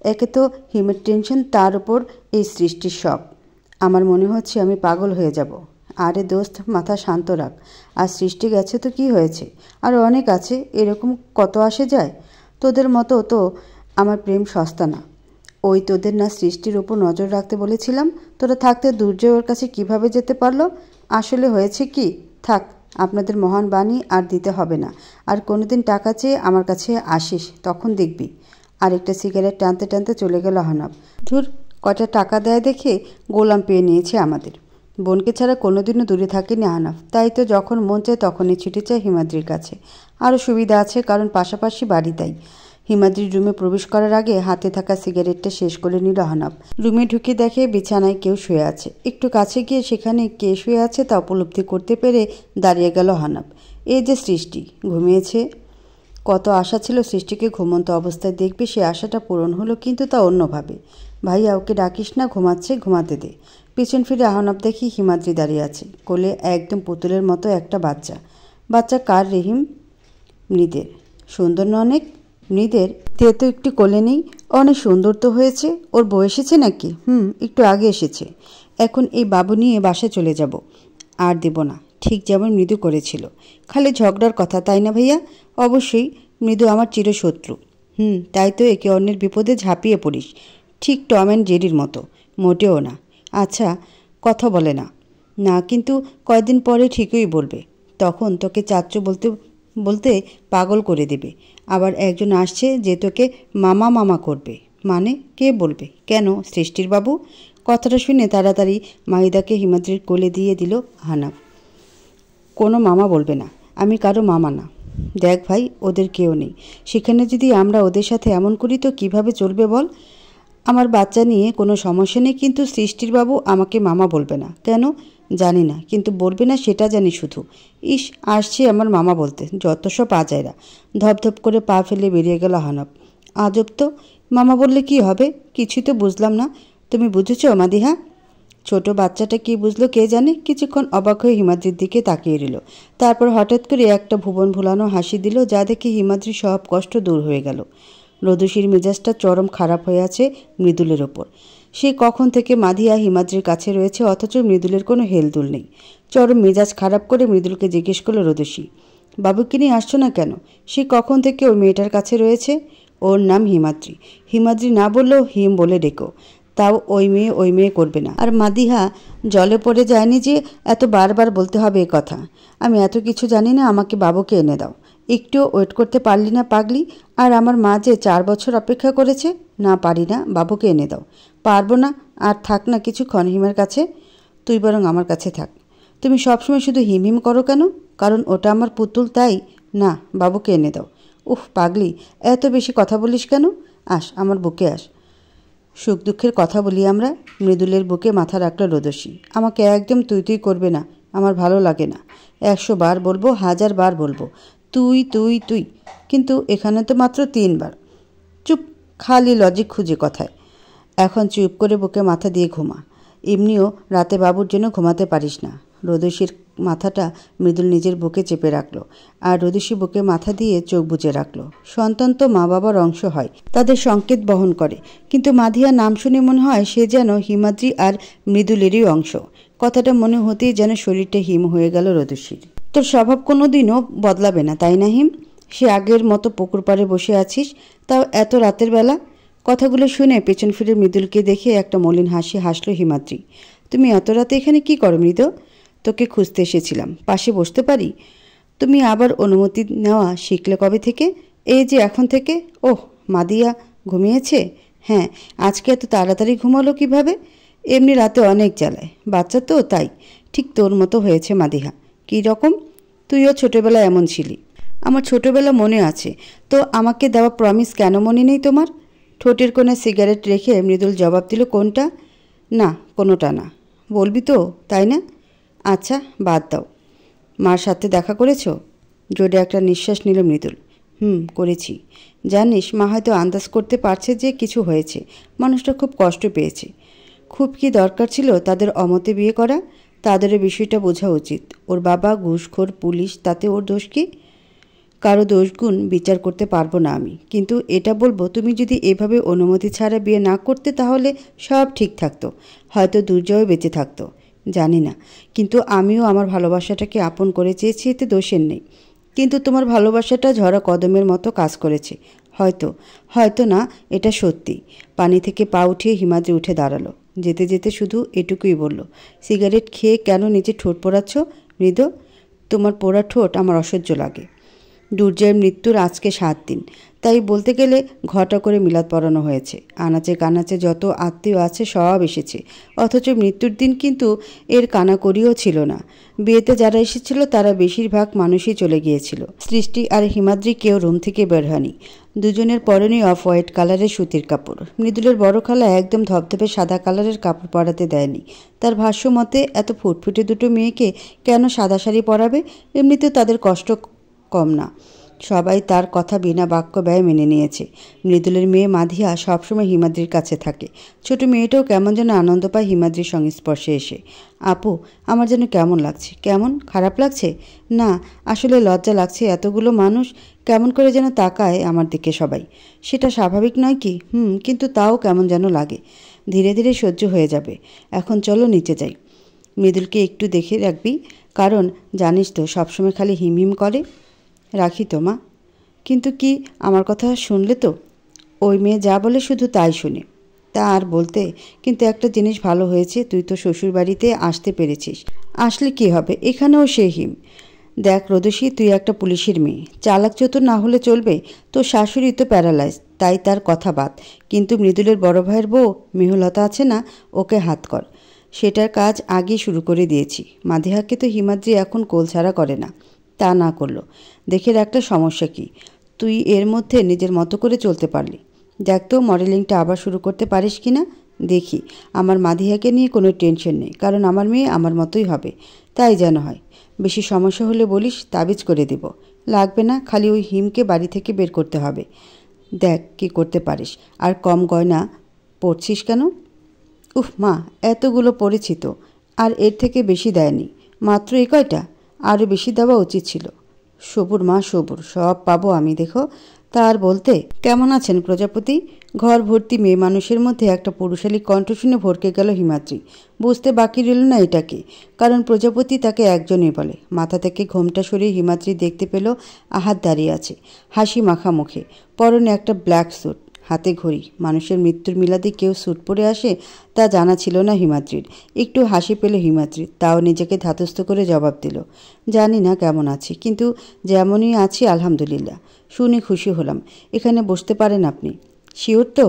একে তো হিমের টেনশন, তার উপর এই সৃষ্টির সব। আমার মনে হচ্ছে আমি পাগল হয়ে যাব। আরে দোস্ত, মাথা শান্ত রাখ। আর সৃষ্টি গেছে তো কি হয়েছে, আর অনেক আছে, এরকম কত আসে যায়। তোদের মতো তো আমার প্রেম সস্তা না। ওই তোদের না সৃষ্টির উপর নজর রাখতে বলেছিলাম? তোরা থাকতে দুর্জয় ওর কাছে কিভাবে যেতে পারলো? আসলে হয়েছে কি, থাক, আপনাদের মহান বাণী আর দিতে হবে না। আর কোনোদিন টাকা চেয়ে আমার কাছে আসিস, তখন দেখবি। আরেকটা সিগারেট টানতে টানতে চলে গেল হানাফ। ধুর, কটা টাকা দেয় দেখে গোলাম পেয়ে নিয়েছে আমাদের। বোনকে ছাড়া কোনোদিনও দূরে থাকেনি হানাফ, তাই তো যখন মন চায় তখনই ছুটে চায় হিমাদ্রির কাছে। আরও সুবিধা আছে, কারণ পাশাপাশি বাড়ি, তাই। হিমাদ্রির রুমে প্রবেশ করার আগে হাতে থাকা সিগারেটটা শেষ করে নিল হানাফ। রুমে ঢুকে দেখে বিছানায় কেউ শুয়ে আছে। একটু কাছে গিয়ে সেখানে কে শুয়ে আছে তা উপলব্ধি করতে পেরে দাঁড়িয়ে গেল হানাফ। এই যে সৃষ্টি, ঘুমিয়েছে। কত আশা ছিল সৃষ্টিকে ঘুমন্ত অবস্থায় দেখবে, সে আশাটা পূরণ হলো, কিন্তু তা অন্যভাবে। ভাইয়া, ওকে ডাকিস না, ঘুমাচ্ছে, ঘুমাতে দে। পিছন ফিরে আহনাফ দেখি হিমাদ্রি দাঁড়িয়ে আছে, কোলে একদম পুতুলের মতো একটা বাচ্চা। বাচ্চা কার রেহিম? মৃদের। সুন্দর না অনেক? মৃদের তে তো একটু কোলে নেই। অনেক সুন্দর তো হয়েছে। ওর বউ এসেছে নাকি? একটু আগে এসেছে। এখন এই বাবু নিয়ে বাসায় চলে যাব। আর দেব না, ঠিক যেমন মৃদু করেছিল। খালি ঝগড়ার কথা, তাই না ভাইয়া? অবশ্যই, মৃদু আমার চিরশত্রু। তাই তো একে অন্যের বিপদে ঝাঁপিয়ে পড়িস, ঠিক টম অ্যান্ড জেরির মতো। মোটেও না। আচ্ছা, কথা বলে না? না, কিন্তু কয়েকদিন পরে ঠিকই বলবে। তখন তোকে চাচ্চু বলতে বলতে পাগল করে দেবে। আবার একজন আসছে যে তোকে মামা মামা করবে। মানে? কে বলবে? কেন, সৃষ্টির বাবু? কথাটা শুনে তাড়াতাড়ি মাহিদাকে হিমাদ্রির কোলে দিয়ে দিল হানাফ। কোনো মামা বলবে না, আমি কারো মামা না। দেখ ভাই, ওদের কেউ নেই সেখানে। যদি আমরা ওদের সাথে এমন করি তো কিভাবে চলবে বল? আমার বাচ্চা নিয়ে কোনো সমস্যা নেই, কিন্তু সৃষ্টির বাবু আমাকে মামা বলবে না। কেন জানি না, কিন্তু বলবে না সেটা জানি শুধু। ইস, আসছে আমার মামা বলতে, যত সব আজায়রা। ধপধপ করে পা ফেলে বেরিয়ে গেল হানাফ। আজব তো, মামা বললে কি হবে? কিছুই তো বুঝলাম না। তুমি বুঝেছ মাদিহা? ছোট বাচ্চাটা কি বুঝলো কে জানে। কিছুক্ষণ অবাক হয়ে হিমাদ্রির দিকে তাকিয়ে রইল। তারপর হঠাৎ করে একটা ভুবন ভুলানো হাসি দিল, যা দেখে হিমাদ্রির সব কষ্ট দূর হয়ে গেল। রোদসীর মেজাজটা চরম খারাপ হয়ে আছে মৃদুলের ওপর। সে কখন থেকে মাধিয়া হিমাদ্রির কাছে রয়েছে, অথচ মৃদুলের কোনো হেলদুল নেই। চরম মেজাজ খারাপ করে মৃদুলকে জিজ্ঞেস করলো রোদসী, বাবুকে নিয়ে আসছো না কেন? সে কখন থেকে ওই মেয়েটার কাছে রয়েছে? ওর নাম হিমাদ্রি। হিমাদ্রি না বললেও হিম বলে ডেকো। তাও ওই মেয়ে করবে না। আর মাদিহা জলে পড়ে যায়নি যে এত বারবার বলতে হবে এ কথা। আমি এত কিছু জানি না, আমাকে বাবুকে এনে দাও। একটুও ওয়েট করতে পারলি না পাগলি? আর আমার মা যে 4 বছর অপেক্ষা করেছে। না পারি না, বাবুকে এনে দাও। পারবো না। আর থাক না কিছুক্ষণ হিমের কাছে। তুই বরং আমার কাছে থাক। তুমি সবসময় শুধু হিম হিম করো কেন? কারণ ওটা আমার পুতুল, তাই না? বাবুকে এনে দাও। উফ পাগলি, এত বেশি কথা বলিস কেন? আস, আমার বুকে আস। সুখ দুঃখের কথা বলি আমরা। মৃদুলের বুকে মাথা রাখল রোদসী। আমাকে একদম তুই তুই করবে না, আমার ভালো লাগে না। 100 বার বলবো, 1000 বার বলবো, তুই তুই তুই। কিন্তু এখানে তো মাত্র 3 বার। চুপ, খালি লজিক খুঁজে কথায়। এখন চুপ করে বুকে মাথা দিয়ে ঘুমা। এমনিও রাতে বাবুর জন্য ঘুমাতে পারিস না। রোদসীর মাথাটা মৃদুল নিজের বুকে চেপে রাখলো, আর রোদসী বুকে মাথা দিয়ে চোখ বুজে রাখলো। সন্তান তো মা বাবার অংশ হয়, তাদের সংকেত বহন করে। কিন্তু মাধিয়া নাম শুনে মনে হয় সে যেন হিমাদ্রি আর মৃদুলেরই অংশ। কথাটা মনে হতেই যেন শরীরটা হিম হয়ে গেল রোদসীর। তোর স্বভাব কোনো দিনও বদলাবে না, তাই না হিম? সে আগের মতো পুকুর পাড়ে বসে আছিস, তাও এত রাতের বেলা। কথাগুলো শুনে পেছন ফিরে মৃদুলকে দেখে একটা মলিন হাসি হাসল হিমাদ্রি। তুমি এত রাতে এখানে কি করো মৃদু? তোকে খুঁজতে এসেছিলাম। পাশে বসতে পারি? তুমি আবার অনুমতি নেওয়া শিখলে কবে থেকে? এই যে এখন থেকে। ওহ, মাদিয়া ঘুমিয়েছে? হ্যাঁ। আজকে এত তাড়াতাড়ি ঘুমালো কিভাবে? এমনি রাতে অনেক জ্বালায়, বাচ্চা তো তাই। ঠিক তোর মতো হয়েছে মাদিহা। কী রকম? তুইও ছোটবেলায় এমন ছিলি। আমার ছোটবেলা মনে আছে তো, আমাকে দেওয়া প্রমিস কেন মনে নেই তোমার? ঠোঁটের কোণে সিগারেট রেখে মৃদুল জবাব দিল, কোনটা? না, কোনোটা না। বলবি তো, তাই না? আচ্ছা, বাদ দাও। মার সাথে দেখা করেছ? জোরে একটা নিঃশ্বাস নিল মৃদুল। করেছি। জানিস, মা হয়তো আন্দাজ করতে পারছে যে কিছু হয়েছে। মানুষটা খুব কষ্ট পেয়েছে। খুব কি দরকার ছিল তাদের অমতে বিয়ে করা? তাদেরও বিষয়টা বোঝা উচিত। ওর বাবা ঘুষখোর পুলিশ, তাতে ওর দোষ কি? কারো দোষগুণ বিচার করতে পারবো না আমি, কিন্তু এটা বলবো, তুমি যদি এভাবে অনুমতি ছাড়া বিয়ে না করতে তাহলে সব ঠিক থাকতো। হয়তো দুর্জয় বেঁচে থাকতো, জানি না। কিন্তু আমিও আমার ভালোবাসাটাকে আপন করে চেয়েছি, এতে দোষের নেই। কিন্তু তোমার ভালোবাসাটা ঝরা কদমের মতো কাজ করেছে। হয়তো, হয়তো না, এটা সত্যি। পানি থেকে পা উঠিয়ে হিমাদ্রি উঠে দাঁড়ালো। যেতে যেতে শুধু এটুকুই বলল, সিগারেট খেয়ে কেন নিচে ঠোঁট পোড়াচ্ছ মৃদু? তোমার পোড়া ঠোঁট আমার অসহ্য লাগে। দুর্জয়ের মৃত্যুর আজকে 7 দিন, তাই বলতে গেলে ঘটা করে মিলাদ পড়ানো হয়েছে। আনাচে কানাচে যত আত্মীয় আছে সব এসেছে, অথচ মৃত্যুর দিন কিন্তু এর কানাকড়িও ছিল না। বিয়েতে যারা এসেছিল তারা বেশিরভাগ মানুষই চলে গিয়েছিল। সৃষ্টি আর হিমাদ্রি কেউ রুম থেকে বের হয়নি। দুজনের পরনেই অফ হোয়াইট কালারের সুতির কাপড়। মৃদুলের বড় খালা একদম ধবধবে সাদা কালারের কাপড় পরাতে দেয়নি। তার ভাষ্য মতে এত ফুটফুটে দুটো মেয়েকে কেন সাদা শাড়ি পরাবে? এমনিতেও তাদের কষ্ট কম না। সবাই তার কথা বিনা বাক্য ব্যয় মেনে নিয়েছে। মৃদুলের মেয়ে মাধিয়া সবসময় হিমাদ্রির কাছে থাকে। ছোট মেয়েটাও কেমন যেন আনন্দ পায় হিমাদ্রির সংস্পর্শে এসে। আপু, আমার যেন কেমন লাগছে। কেমন? খারাপ লাগছে? না, আসলে লজ্জা লাগছে। এতগুলো মানুষ কেমন করে যেন তাকায় আমার দিকে সবাই। সেটা স্বাভাবিক নয় কি? কিন্তু তাও কেমন যেন লাগে। ধীরে ধীরে সহ্য হয়ে যাবে। এখন চলো নিচে যাই। মৃদুলকে একটু দেখে রাখবি, কারণ জানিস তো সবসময় খালি হিম হিম করে। রাখি তো মা। কিন্তু কি, আমার কথা শুনলে তো? ওই মেয়ে যা বলে শুধু তাই শুনে। তা আর বলতে, কিন্তু একটা জিনিস ভালো হয়েছে, তুই তো শ্বশুর বাড়িতে আসতে পেরেছিস। আসলে কি হবে, এখানেও সে হিম। দেখ রোদসী, তুই একটা পুলিশের মেয়ে, চালাক চতুর না হলে চলবে? তোর শাশুড়ি তো প্যারালাইজ, তাই তার কথা বাদ। কিন্তু মৃদুলের বড় ভাইয়ের বউ মেহুলতা আছে না, ওকে হাত কর। সেটার কাজ আগেই শুরু করে দিয়েছি। মাধিহাকে তো হিমাদ্রি এখন কোল ছাড়া করে না। তা না করলো, দেখে রাখলে সমস্যা কি? তুই এর মধ্যে নিজের মতো করে চলতে পারলি। দেখ তো মডেলিংটা আবার শুরু করতে পারিস কি না দেখি। আমার মাধিয়াকে নিয়ে কোনো টেনশন নেই, কারণ আমার মেয়ে আমার মতোই হবে। তাই যেন হয়। বেশি সমস্যা হলে বলিস, তাবিজ করে দেব। লাগবে না, খালি ওই হিমকে বাড়ি থেকে বের করতে হবে। দেখ কি করতে পারিস। আর কম গয়না পড়ছিস কেন? উফ মা, এতগুলো পড়েছি তো, আর এর থেকে বেশি দেয়নি, মাত্র এ কয়টা, আরও বেশি দেওয়া উচিত ছিল। সবুর মা সবুর, সব পাবো আমি, দেখো। তার বলতে, কেমন আছেন প্রজাপতি? ঘর ভর্তি মেয়ে মানুষের মধ্যে একটা পুরুষালী কণ্ঠ শুনে ভরকে গেল হিমাদ্রি। বুঝতে বাকি রইল না এটাকে, কারণ প্রজাপতি তাকে একজনই বলে। মাথা থেকে ঘোমটা সরিয়ে হিমাদ্রি দেখতে পেল আহাত দাঁড়িয়ে আছে, হাসি মাখা মুখে, পরনে একটা ব্ল্যাক স্যুট, হাতে ঘড়ি। মানুষের মৃত্যুর মিলাদে কেউ স্যুট পরে আসে তা জানা ছিল না হিমাদ্রির। একটু হাসি পেল হিমাদ্রি, তাও নিজেকে ধাতস্থ করে জবাব দিল, জানি না কেমন আছি, কিন্তু যেমনই আছি আলহামদুলিল্লাহ। শুনে খুশি হলাম। এখানে বসতে পারেন আপনি। শিওর তো?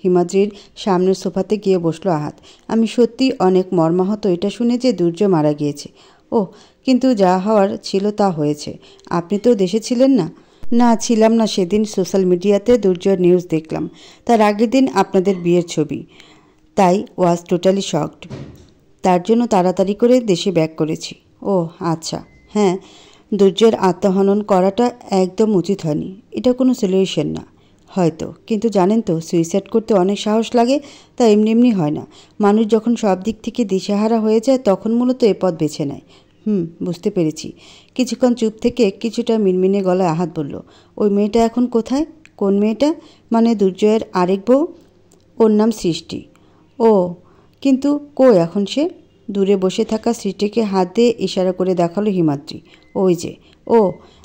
হিমাদ্রির সামনের সোফাতে গিয়ে বসলো আহাত। আমি সত্যি অনেক মর্মাহত এটা শুনে যে দুর্জয় মারা গিয়েছে। ও, কিন্তু যা হওয়ার ছিল তা হয়েছে। আপনি তো দেশে ছিলেন না? না, ছিলাম না। সেদিন সোশ্যাল মিডিয়াতে দুর্জয়ের নিউজ দেখলাম, তার আগের দিন আপনাদের বিয়ের ছবি, তাই ওয়াজ টোটালি শকড। তার জন্য তাড়াতাড়ি করে দেশে ব্যাক করেছি। ও আচ্ছা, হ্যাঁ, দুর্জয়ের আত্মহনন করাটা একদম উচিত হয়নি। এটা কোনো সলিউশন না হয়তো, কিন্তু জানেন তো, সুইসাইড করতে অনেক সাহস লাগে, তা এমনি এমনি হয় না। মানুষ যখন সব দিক থেকে দিশেহারা হয়ে যায় তখন মূলত এ পথ বেছে নেয়। বুঝতে পেরেছি। কিছুক্ষণ চুপ থেকে কিছুটা মিনমিনে গলায় আহাত বলল, ওই মেয়েটা এখন কোথায়? কোন মেয়েটা? মানে দুর্জয়ের আরেক বউ? ওর নাম সৃষ্টি। ও, কিন্তু কই এখন সে? দূরে বসে থাকা সৃষ্টিকে হাত দিয়ে ইশারা করে দেখালো হিমাদ্রি। ওই যে। ও,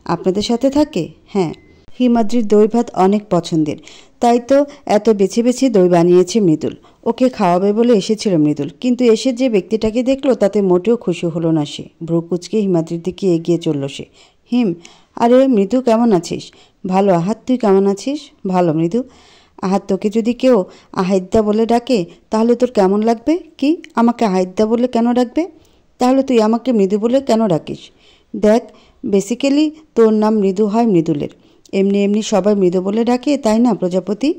আপনাদের সাথে থাকে? হ্যাঁ। হিমাদ্রির দই ভাত অনেক পছন্দের, তাই তো এত বেছে বেছে দই বানিয়েছে মৃদুল। ওকে খাওয়াবে বলে এসেছিল মৃদুল, কিন্তু এসে যে ব্যক্তিটাকে দেখলো তাতে মোটেও খুশি হলো না সে। ভ্রু কুচকে হিমাদ্রির দিকে এগিয়ে চলল সে। আরে মৃদু, কেমন আছিস? ভালো আহাত, তুই কেমন আছিস? ভালো মৃদু। আহাত, তোকে যদি কেউ আহিদ্দা বলে ডাকে তাহলে তোর কেমন লাগবে? কি, আমাকে আহিদ্দা বলে কেন ডাকবে? তাহলে তুই আমাকে মৃদু বলে কেন ডাকিস? দেখ, বেসিক্যালি তোর নাম মৃদু হয় মৃদুলের, এমনি এমনি সবাই মৃদু বলে ডাকে, তাই না প্রজাপতি?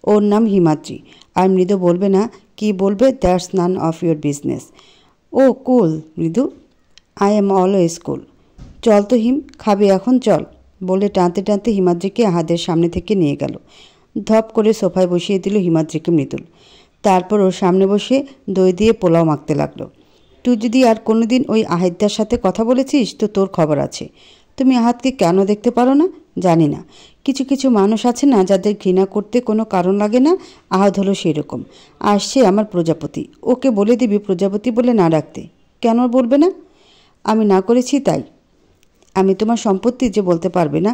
ওর নাম হিমাদ্রি, আর মৃদু বলবে না, কি বলবে? That's none of your business. ও cool Mridu, I am always কুল। চল তো হিম, খাবি এখন, চল, বলে টানতে টানতে হিমাদ্রিকে আহাদের সামনে থেকে নিয়ে গেল। ধপ করে সোফায় বসিয়ে দিল হিমাদ্রিকে মৃদুল। তারপর ওর সামনে বসে দই দিয়ে পোলাও মাখতে লাগলো। তুই যদি আর কোনোদিন ওই আহিদ্দার সাথে কথা বলেছিস তো তোর খবর আছে। তুমি আহাতকে কেন দেখতে পারো না জানি না। কিছু কিছু মানুষ আছে না, যাদের ঘৃণা করতে কোনো কারণ লাগে না। আহাত হলো সেই রকম। আসছে আমার প্রজাপতি, ওকে বলে দিবি প্রজাপতি বলে না ডাকতে। কেন বলবে না? আমি না করেছি তাই। আমি তোমার সম্পত্তি যে বলতে পারবে না।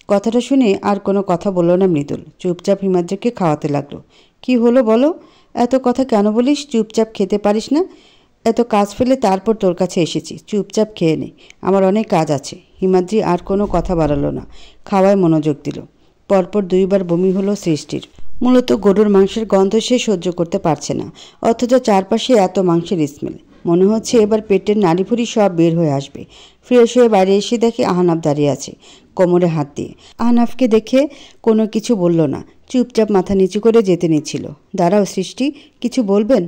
কথাটা শুনে আর কোনো কথা বলল না মৃদুল, চুপচাপ হিমাদ্রিকে খাওয়াতে লাগলো। কি হলো বলো? এত কথা কেন বলিস? চুপচাপ খেতে পারিস না? এত কাজ ফেলে তারপর তোর কাছে এসেছি, চুপচাপ খেয়ে নে, আমার অনেক কাজ আছে। হিমাদ্রি আর কোনো কথা বাড়ালো না, খাওয়ায় মনোযোগ দিল। পরপর 2 বার বমি হলো সৃষ্টির। মূলত গরুর মাংসের গন্ধ সে সহ্য করতে পারছে না, অথচ চারপাশে এত মাংসের স্মেল। মনে হচ্ছে এবার পেটের নাড়িভুড়ি সব বের হয়ে আসবে। ফ্রেশ হয়ে বাইরে এসে দেখে আহনাফ দাঁড়িয়ে আছে কোমরে হাত দিয়ে। আহনাফকে দেখে কোনো কিছু বলল না, চুপচাপ মাথা নিচু করে যেতে নিচ্ছিল। দাঁড়াও সৃষ্টি, কিছু বলবেন?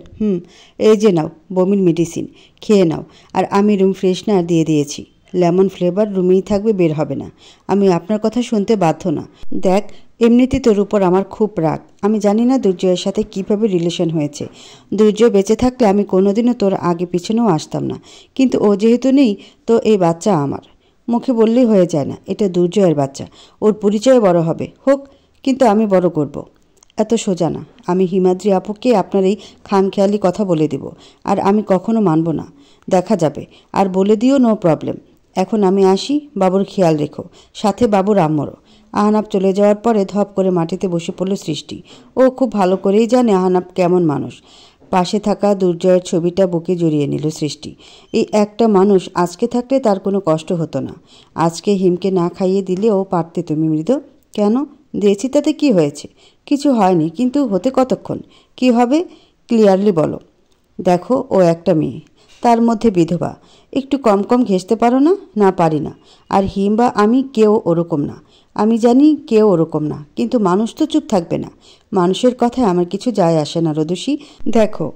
এই যে নাও বমির মেডিসিন, খেয়ে নাও। আর আমি রুম ফ্রেশনার দিয়ে দিয়েছি, লেমন ফ্লেভার, রুমেই থাকবে, বের হবে না। আমি আপনার কথা শুনতে বাধ্য না। দেখ, এমনিতে তোর উপর আমার খুব রাগ। আমি জানি না দুর্জয়ের সাথে কিভাবে রিলেশন হয়েছে। দুর্জয় বেঁচে থাকলে আমি কোনোদিনও তোর আগে পিছনেও আসতাম না, কিন্তু ও যেহেতু নেই তো এই বাচ্চা আমার। মুখে বললেই হয়ে যায় না, এটা দুর্জয়ের বাচ্চা, ওর পরিচয় বড় হবে, হোক, কিন্তু আমি বড় করব। এত সোজা না। আমি হিমাদ্রি আপুকে আপনার এই খামখেয়ালি কথা বলে দেব, আর আমি কখনো মানব না। দেখা যাবে, আর বলে দিও, নো প্রবলেম। এখন আমি আসি, বাবুর খেয়াল রেখো, সাথে বাবুর আম্মরও। আহনাফ চলে যাওয়ার পরে ধপ করে মাটিতে বসে পড়ল সৃষ্টি। ও খুব ভালো করেই জানে আহনাফ কেমন মানুষ। পাশে থাকা দুর্জয়ের ছবিটা বুকে জড়িয়ে নিল সৃষ্টি। এই একটা মানুষ আজকে থাকলে তার কোনো কষ্ট হতো না। আজকে হিমকে না খাইয়ে দিলেও পারতে তুমি মৃদু। কেন? দিয়েছি, তাতে কি হয়েছে? কিছু হয়নি, কিন্তু হতে কতক্ষণ? কি হবে ক্লিয়ারলি বলো। দেখো, ও একটা মেয়ে, তার মধ্যে বিধবা। একটু কম কম ঘেঁষতে পারো না? না, পারি না। আর হিম বা আমি কেউ ওরকম না। আমি জানি কেউ ওরকম না, কিন্তু মানুষ তো চুপ থাকবে না। মানুষের কথায় আমার কিছু যায় আসে না রদুষী। দেখো,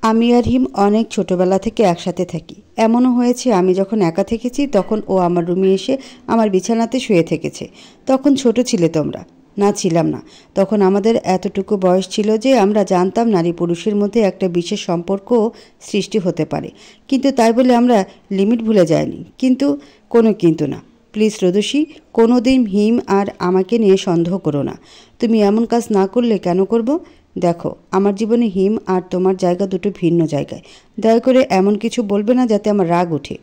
আমি আর হিম অনেক ছোটবেলা থেকে একসাথে থাকি। এমনও হয়েছে আমি যখন একা থেকেছি তখন ও আমার রুমে এসে আমার বিছানাতে শুয়ে থেকেছে। তখন ছোট ছিলে তোমরা। না, ছিলাম না। তখন আমাদের এতটুকু বয়স ছিল যে আমরা জানতাম নারী পুরুষের মধ্যে একটা বিশেষ সম্পর্ক সৃষ্টি হতে পারে, কিন্তু তাই বলে আমরা লিমিট ভুলে যাইনি। কিন্তু কোনো কিন্তু না। প্লিজ রোদসী, কোনো দিন হিম আর আমাকে নিয়ে সন্দেহ করো না। তুমি এমন কাজ না করলে কেন করব? দেখো, আমার জীবনে হিম আর তোমার জায়গা দুটো ভিন্ন জায়গায়। দয়া করে এমন কিছু বলবে না যাতে আমার রাগ ওঠে।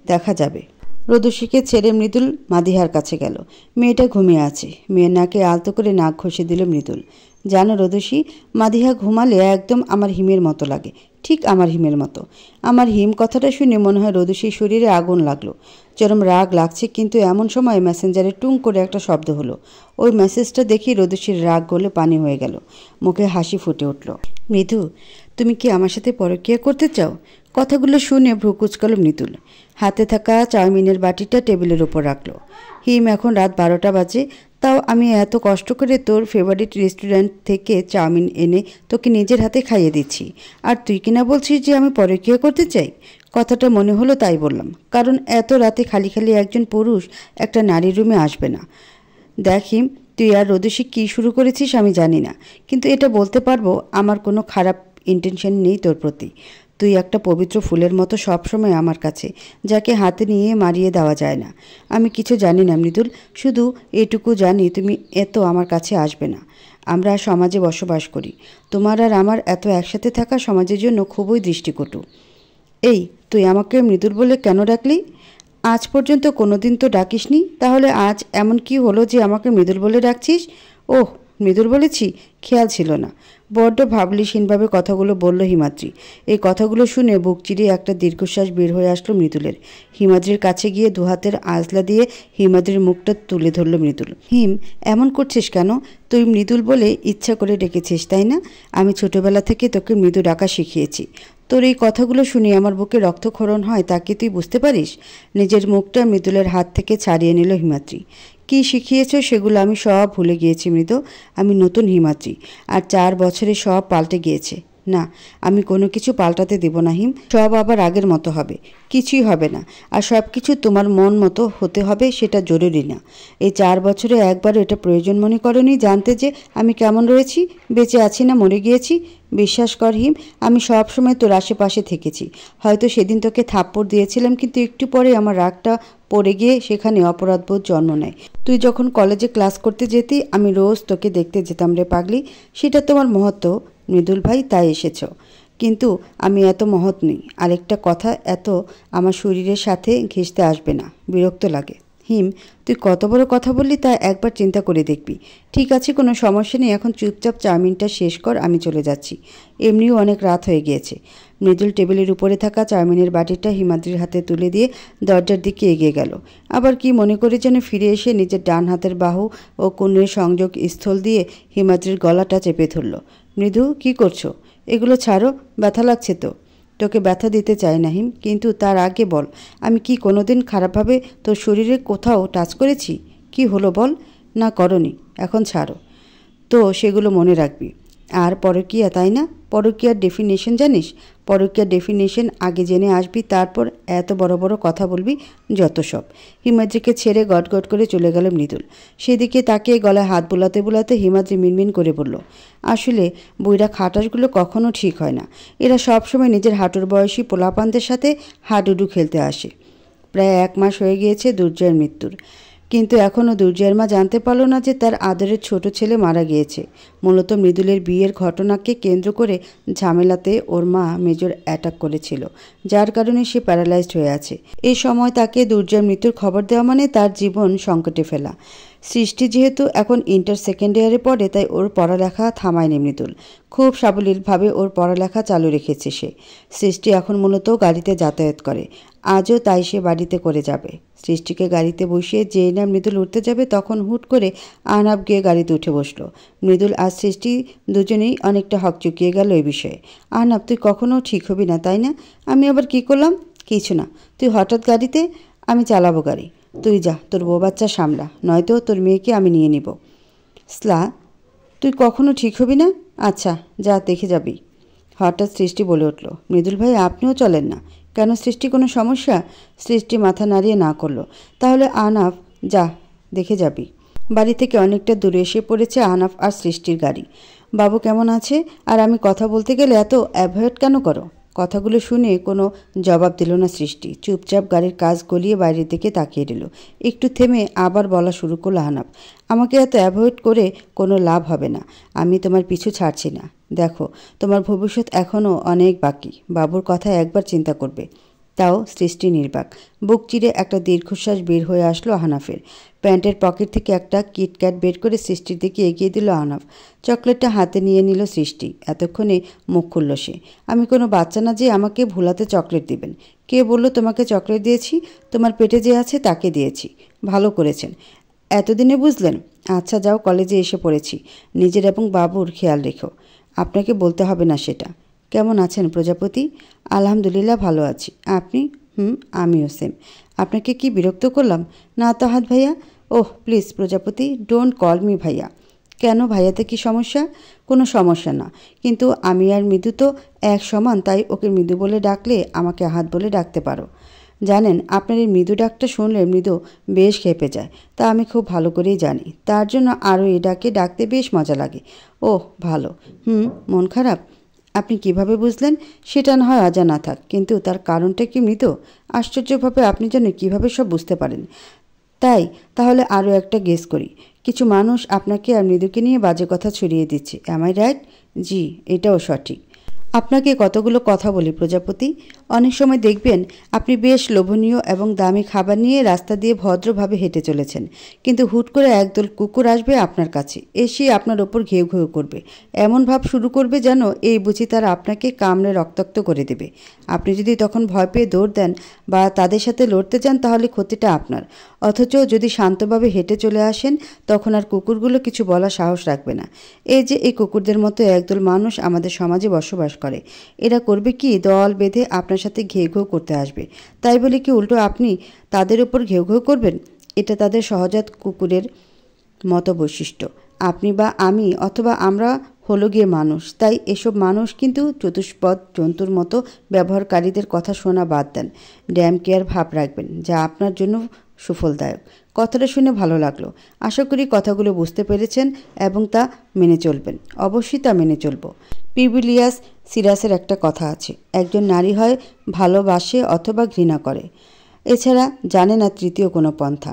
দেখা যাবে। রোদসীকে ছেড়ে মৃদুল মাদিহার কাছে গেল। মেয়েটা ঘুমিয়ে আছে। মেয়ের নাকে আলতো করে নাক ঘষে দিল মৃদুল। জানো রোদসী, মাদিহা ঘুমালে একদম আমার হিমের মতো লাগে, ঠিক আমার হিমের মতো। আমার হিম কথাটা শুনে মনে হয় রোদসীর শরীরে আগুন লাগলো। চরম রাগ লাগছে, কিন্তু এমন সময় মেসেঞ্জারে টুং করে একটা শব্দ হলো। ওই মেসেজটা দেখি রোদসীর রাগ গলে পানি হয়ে গেল। মুখে হাসি ফুটে উঠল। মৃদু, তুমি কি আমার সাথে পরকীয়া করতে চাও? কথাগুলো শুনে ভ্রু কুচকাল মৃদুল। হাতে থাকা চাউমিনের বাটিটা টেবিলের উপর রাখলো। হিম, এখন রাত 12টা বাজে, তাও আমি এত কষ্ট করে তোর ফেভারিট রেস্টুরেন্ট থেকে চাউমিন এনে তোকে নিজের হাতে খাইয়ে দিচ্ছি, আর তুই কিনা বলছিস যে আমি পরকীয়া করতে চাই? কথাটা মনে হলো তাই বললাম, কারণ এত রাতে খালি খালি একজন পুরুষ একটা নারীর রুমে আসবে না। দেখ হিম, তুই আর রোদসী কী শুরু করেছিস আমি জানি না, কিন্তু এটা বলতে পারবো আমার কোনো খারাপ ইন্টেনশন নেই তোর প্রতি। তুই একটা পবিত্র ফুলের মতো সবসময় আমার কাছে, যাকে হাতে নিয়ে মারিয়ে দেওয়া যায় না। আমি কিছু জানি না মৃদুল, শুধু এটুকু জানি তুমি এত আমার কাছে আসবে না। আমরা সমাজে বসবাস করি। তোমার আর আমার এত একসাথে থাকা সমাজের জন্য খুবই দৃষ্টিকটু। এই, তুই আমাকে মৃদুল বলে কেন ডাকলি? আজ পর্যন্ত কোনোদিন তো ডাকিসনি, তাহলে আজ এমন কি হলো যে আমাকে মৃদুল বলে ডাকছিস? ওহ, মৃদুল বলেছি, খেয়াল ছিল না। বড্ড ভাবলিহীনভাবে কথাগুলো বলল হিমাদ্রি। এই কথাগুলো শুনে বুক চিরিয়ে একটা দীর্ঘশ্বাস বের হয়ে আসলো মৃদুলের। হিমাদ্রির কাছে গিয়ে দুহাতের আঁচলা দিয়ে হিমাদ্রির মুখটা তুলে ধরল মৃদুল। হিম, এমন করছিস কেন? তুই মৃদুল বলে ইচ্ছা করে ডেকেছিস, তাই না? আমি ছোটবেলা থেকে তোকে মৃদু ডাকা শিখিয়েছি। তোর এই কথাগুলো শুনে আমার বুকে রক্তক্ষরণ হয়, তা কি তুই বুঝতে পারিস? নিজের মুখটা মৃদুলের হাত থেকে ছাড়িয়ে নিল হিমাদ্রি। কী শিখিয়েছ সেগুলো আমি সব ভুলে গিয়েছি মৃদু। আমি নতুন হিমাদ্রি, আর 4 বছরে সব পাল্টে গিয়েছে। না, আমি কোনো কিছু পাল্টাতে দেব না হিম। সব আবার আগের মতো হবে। কিছুই হবে না। আর সব কিছু তোমার মন মতো হতে হবে সেটা জরুরি না। এই 4 বছরে একবারও এটা প্রয়োজন মনে করনি জানতে যে আমি কেমন রয়েছি, বেঁচে আছি না মরে গিয়েছি? বিশ্বাস কর হিম, আমি সব সময় তোর আশেপাশে থেকেছি। হয়তো সেদিন তোকে থাপ্পড় দিয়েছিলাম, কিন্তু একটু পরে আমার রাগটা পড়ে গিয়ে সেখানে অপরাধবোধ জন্ম নেয়। তুই যখন কলেজে ক্লাস করতে যেতি, আমি রোজ তোকে দেখতে যেতাম রে পাগলি। সেটা তোমার মহত্ব মৃদুল ভাই, তাই এসেছ। কিন্তু আমি এত মহৎ নই। আরেকটা কথা, এত আমার শরীরের সাথে ঘেঁষতে আসবে না, বিরক্ত লাগে। হিম, তুই কত বড় কথা বললি তা একবার চিন্তা করে দেখবি। ঠিক আছে, কোনো সমস্যা নেই, এখন চুপচাপ চাউমিনটা শেষ কর, আমি চলে যাচ্ছি। এমনিও অনেক রাত হয়ে গিয়েছে। মৃদুল টেবিলের উপরে থাকা চাউমিনের বাটিটা হিমাদ্রির হাতে তুলে দিয়ে দরজার দিকে এগিয়ে গেল। আবার কি মনে করে যেন ফিরে এসে নিজের ডান হাতের বাহু ও কনুইয়ের সংযোগ স্থল দিয়ে হিমাদ্রির গলাটা চেপে ধরল। মৃদু, কি করছো? এগুলো ছাড়ো, ব্যথা লাগছে তো। তোকে ব্যথা দিতে চাই না হিম, কিন্তু তার আগে বল, আমি কি কোনোদিন খারাপভাবে তোর শরীরে কোথাও টাচ করেছি? কি হলো বল? না করনি, এখন ছাড়ো। তো সেগুলো মনে রাখবি। আর পরকীয়া, তাই না? পরকীয়ার ডেফিনেশন জানিস? পরকীয়ার ডেফিনেশন আগে জেনে আসবি, তারপর এত বড় বড় কথা বলবি যত সব। হিমাদ্রিকে ছেড়ে গটগট করে চলে গেল মৃদুল। সেদিকে তাকে গলায় হাত বোলাতে বোলাতে হিমাদ্রি মিনমিন করে বলল, আসলে বুইড়া খাটাসগুলো কখনো ঠিক হয় না। এরা সবসময় নিজের হাঁটুর বয়সী পোলাপানদের সাথে হাডুডু খেলতে আসে। প্রায় 1 মাস হয়ে গিয়েছে দুর্জয়ের মৃত্যুর, কিন্তু এখনও দুর্জয়ের মা জানতে পারল না যে তার আদরের ছোট ছেলে মারা গিয়েছে। মূলত মৃদুলের বিয়ের ঘটনাকে কেন্দ্র করে ঝামেলাতে ওর মা মেজর অ্যাটাক করেছিল, যার কারণে সে প্যারালাইজড হয়ে আছে। এই সময় তাকে দুর্জয়ের মৃত্যুর খবর দেওয়া মানে তার জীবন সংকটে ফেলা। সৃষ্টি যেহেতু এখন ইন্টার সেকেন্ড ইয়ারে পড়ে, তাই ওর পড়ালেখা থামায়নি মৃদুল। খুব সাবলীলভাবে ওর পড়ালেখা চালু রেখেছে সে। সৃষ্টি এখন মূলত গাড়িতে যাতায়াত করে। আজও তাই সে বাড়িতে করে যাবে। সৃষ্টিকে গাড়িতে বসিয়ে যেই না মৃদুল উঠতে যাবে, তখন হুট করে আহনাব গিয়ে গাড়িতে উঠে বসলো। মৃদুল আর সৃষ্টি দুজনেই অনেকটা হকচকিয়ে গেল এই বিষয়ে। আহনাব, তুই কখনো ঠিক হবি না, তাই না? আমি আবার কি করলাম? কিছু না, তুই হঠাৎ গাড়িতে। আমি চালাবো গাড়ি, তুই যা, তোর বউ বাচ্চা সামলা, নয়তো তোর মেয়েকে আমি নিয়ে নিব। স্লা, তুই কখনো ঠিক হবি না? আচ্ছা, যা, দেখে যাবি। হঠাৎ সৃষ্টি বলে উঠল, মৃদুল ভাই, আপনিও চলেন না কেন? সৃষ্টি, কোনো সমস্যা? সৃষ্টি মাথা নাড়িয়ে না করলো। তাহলে আহনাব, যা, দেখে যাবি। বাড়ি থেকে অনেকটা দূরে এসে পড়েছে আহনাফ আর সৃষ্টির গাড়ি। বাবু কেমন আছে? আর আমি কথা বলতে গেলে এত অ্যাভয়েড কেন করো? কথাগুলো শুনে কোনো জবাব দিল না সৃষ্টি। চুপচাপ গাড়ির কাজ গলিয়ে বাইরের দিকে তাকিয়ে দিল। একটু থেমে আবার বলা শুরু করলো আহনাফ, আমাকে এত অ্যাভয়েড করে কোনো লাভ হবে না। আমি তোমার পিছু ছাড়ছি না। দেখো, তোমার ভবিষ্যৎ এখনও অনেক বাকি। বাবুর কথা একবার চিন্তা করবে। তাও সৃষ্টি নির্বাক। বুক চিরে একটা দীর্ঘশ্বাস বের হয়ে আসলো আহনাফের। প্যান্টের পকেট থেকে একটা কিটক্যাট বের করে সৃষ্টির দিকে এগিয়ে দিল আহনাফ। চকলেটটা হাতে নিয়ে নিল সৃষ্টি। এতক্ষণে মুখ খুলল সে। আমি কোনো বাচ্চা না যে আমাকে ভুলাতে চকলেট দিবেন। কে বলল তোমাকে চকলেট দিয়েছি? তোমার পেটে যে আছে তাকে দিয়েছি। ভালো করেছেন। এতদিনে বুঝলেন? আচ্ছা যাও, কলেজে এসে পড়েছি। নিজের এবং বাবুর খেয়াল রেখো। আপনাকে বলতে হবে না সেটা। কেমন আছেন প্রজাপতি? আলহামদুলিল্লাহ ভালো আছি। আপনি? আমিও সেম। আপনাকে কি বিরক্ত করলাম? না তাহাত ভাইয়া। ওহ প্লিজ প্রজাপতি, ডোন্ট কল মি ভাইয়া। কেন, ভাইয়াতে কি সমস্যা? কোনো সমস্যা না, কিন্তু আমি আর মৃদু তো এক সমান, তাই ওকে মৃদু বলে ডাকলে আমাকে আহাত বলে ডাকতে পারো। জানেন, আপনার এই মৃদু ডাকটা শুনলে মৃদু বেশ খেপে যায়। তা আমি খুব ভালো করেই জানি। তার জন্য আরও এই ডাকে ডাকতে বেশ মজা লাগে। ওহ ভালো। মন খারাপ? আপনি কিভাবে বুঝলেন? সেটা না হয় অজানা থাক, কিন্তু তার কারণটা কি মৃত? আশ্চর্যভাবে আপনি যেন কিভাবে সব বুঝতে পারেন। তাই তাহলে আরও একটা গেস করি। কিছু মানুষ আপনাকে আর মৃদুকে নিয়ে বাজে কথা ছড়িয়ে দিচ্ছে। Am I right? জি, এটাও সঠিক। আপনাকে কতগুলো কথা বলি প্রজাপতি। অনেক সময় দেখবেন আপনি বেশ লোভনীয় এবং দামি খাবার নিয়ে রাস্তা দিয়ে ভদ্রভাবে হেঁটে চলেছেন, কিন্তু হুট করে একদল কুকুর আসবে আপনার কাছে, এসে আপনার ওপর ঘেউ ঘেউ করবে। এমন ভাব শুরু করবে যেন এই বুঝি তারা আপনাকে কামড়ে রক্তাক্ত করে দেবে। আপনি যদি তখন ভয় পেয়ে দৌড় দেন বা তাদের সাথে লড়তে যান, তাহলে ক্ষতিটা আপনার। অথচ যদি শান্তভাবে হেঁটে চলে আসেন, তখন আর কুকুরগুলো কিছু বলার সাহস রাখবে না। এই যে এই কুকুরদের মতো একদল মানুষ আমাদের সমাজে বসবাস করে। এরা করবে কি, দল বেঁধে আপনার সাথে ঘেউ ঘেউ করতে আসবে। তাই বলে কি উল্টো আপনি তাদের উপর ঘেউ ঘেউ করবেন? এটা তাদের সহজাত কুকুরের মতো বৈশিষ্ট্য। আপনি বা আমি অথবা আমরা হলো গিয়ে মানুষ, তাই এসব মানুষ কিন্তু চতুষ্পদ জন্তুর মতো ব্যবহারকারীদের কথা শোনা বাদ দেন। ড্যাম কেয়ার ভাব রাখবেন, যা আপনার জন্য সুফলদায়ক। কথাটা শুনে ভালো লাগলো। আশা করি কথাগুলো বুঝতে পেরেছেন এবং তা মেনে চলবেন। অবশ্যই তা মেনে চলব। পিবিলিয়াস সিরাসের একটা কথা আছে, একজন নারী হয় ভালোবাসে অথবা ঘৃণা করে, এছাড়া জানে না তৃতীয় কোনো পন্থা।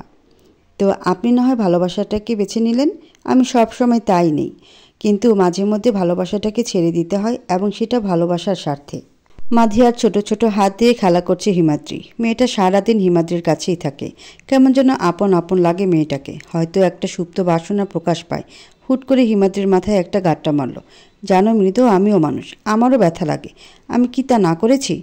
তো আপনি না হয় ভালোবাসাটাকে বেছে নিলেন, আমি সব সময় তাই নেই, কিন্তু মাঝে মধ্যে ভালোবাসাটাকে ছেড়ে দিতে হয়, এবং সেটা ভালোবাসার স্বার্থে। মাধিয়ার ছোট ছোট হাত দিয়ে খেলা করছে হিমাদ্রি। মেয়েটা সারাদিন হিমাদ্রির কাছেই থাকে। কেমন যেন আপন আপন লাগে মেয়েটাকে। হয়তো একটা সুপ্ত বাসনা প্রকাশ পায়। হুট করে হিমাদ্রির মাথায় একটা গাঁটটা মারল। জানো মৃদু, আমিও মানুষ, আমারও ব্যথা লাগে। আমি কি তা না করেছি?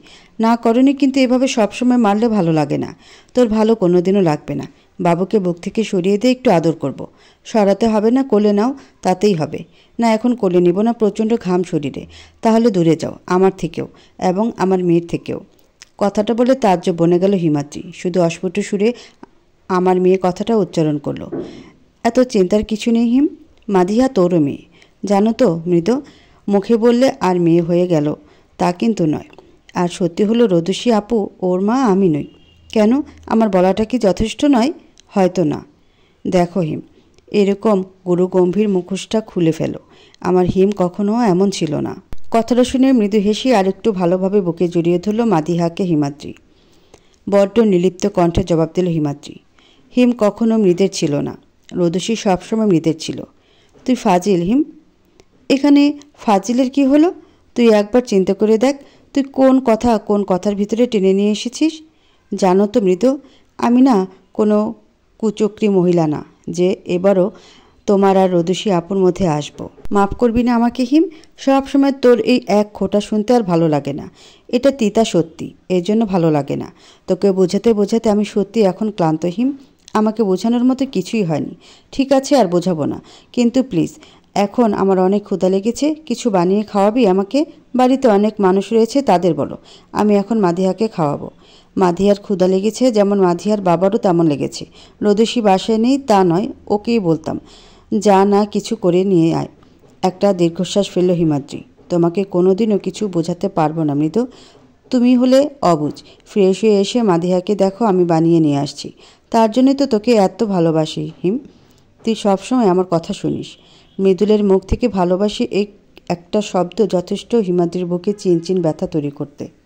না করনি, কিন্তু এভাবে সবসময় মারলে ভালো লাগে না। তোর ভালো কোনোদিনও লাগবে না। বাবুকে বুক থেকে সরিয়ে দিয়ে একটু আদর করব। সরাতে হবে না, কোলে নাও, তাতেই হবে। না এখন কোলে নিব না, প্রচণ্ড ঘাম শরীরে। তাহলে দূরে যাও, আমার থেকেও এবং আমার মেয়ের থেকেও। কথাটা বলে তাজ্জব বনে গেল হিমাদ্রি। শুধু অস্ফুট সুরে আমার মেয়ে কথাটা উচ্চারণ করলো। এত চিন্তার কিছু নেই হিম, মাধিয়া তোরও মেয়ে। জানো তো মৃদু, মুখে বললে আর মেয়ে হয়ে গেল তা কিন্তু নয়। আর সত্যি হলো রোদসী আপু ওর মা, আমি নই। কেন, আমার বলাটা কি যথেষ্ট নয়? হয়তো না। দেখো হিম, এরকম গুরু গম্ভীর মুখোশটা খুলে ফেলো। আমার হিম কখনো এমন ছিল না। কথাটা শুনে মৃদু হেসে আরেকটু ভালোভাবে বুকে জড়িয়ে ধরল মাধিহাকে হিমাদ্রি। বড্ড নিলিপ্ত কণ্ঠে জবাব দিল হিমাদ্রি। হিম কখনো মৃদের ছিল না, রোদসী সবসময় মৃদের ছিল। তুই ফাজিল হিম। এখানে ফাজিলের কি হলো? তুই একবার চিন্তা করে দেখ, তুই কোন কথার ভিতরে টেনে নিয়ে এসেছিস। জানো তো মৃদু, আমি না কোনো কুচক্রী মহিলা না যে এবারও তোমার আর রোদসী আপুর মধ্যে আসবো। মাফ করবি না আমাকে হিম, সব সময় তোর এই এক খোঁটা শুনতে আর ভালো লাগে না। এটা তিতা সত্যি, এর জন্য ভালো লাগে না। তোকে বোঝাতে বোঝাতে আমি সত্যি এখন ক্লান্ত হিম। আমাকে বোঝানোর মতো কিছুই হয়নি। ঠিক আছে, আর বোঝাবো না, কিন্তু প্লিজ এখন আমার অনেক ক্ষুধা লেগেছে, কিছু বানিয়ে খাওয়াবি আমাকে? বাড়িতে অনেক মানুষ রয়েছে, তাদের বলো আমি এখন মাধিয়াকে খাওয়াবো। মাধিয়ার ক্ষুধা লেগেছে, যেমন মাধিয়ার বাবারও তেমন লেগেছে। রোদসী বাসায় নেই তা নয়, ওকেই বলতাম যা না কিছু করে নিয়ে আয়। একটা দীর্ঘশ্বাস ফেলল হিমাদ্রি। তোমাকে কোনোদিনও কিছু বোঝাতে পারবো না মৃদু, তুমি হলে অবুঝ। ফ্রেশ হয়ে এসে মাধিয়াকে দেখো, আমি বানিয়ে নিয়ে আসছি। তার জন্যই তো তোকে এত ভালোবাসি হিম। তুই সবসময় আমার কথা শুনিস। মৃদুলের মুখ থেকে ভালোবাসি এই একটা শব্দ যথেষ্ট হিমাদ্রির বুকে চিনচিন ব্যথা তৈরি করতে।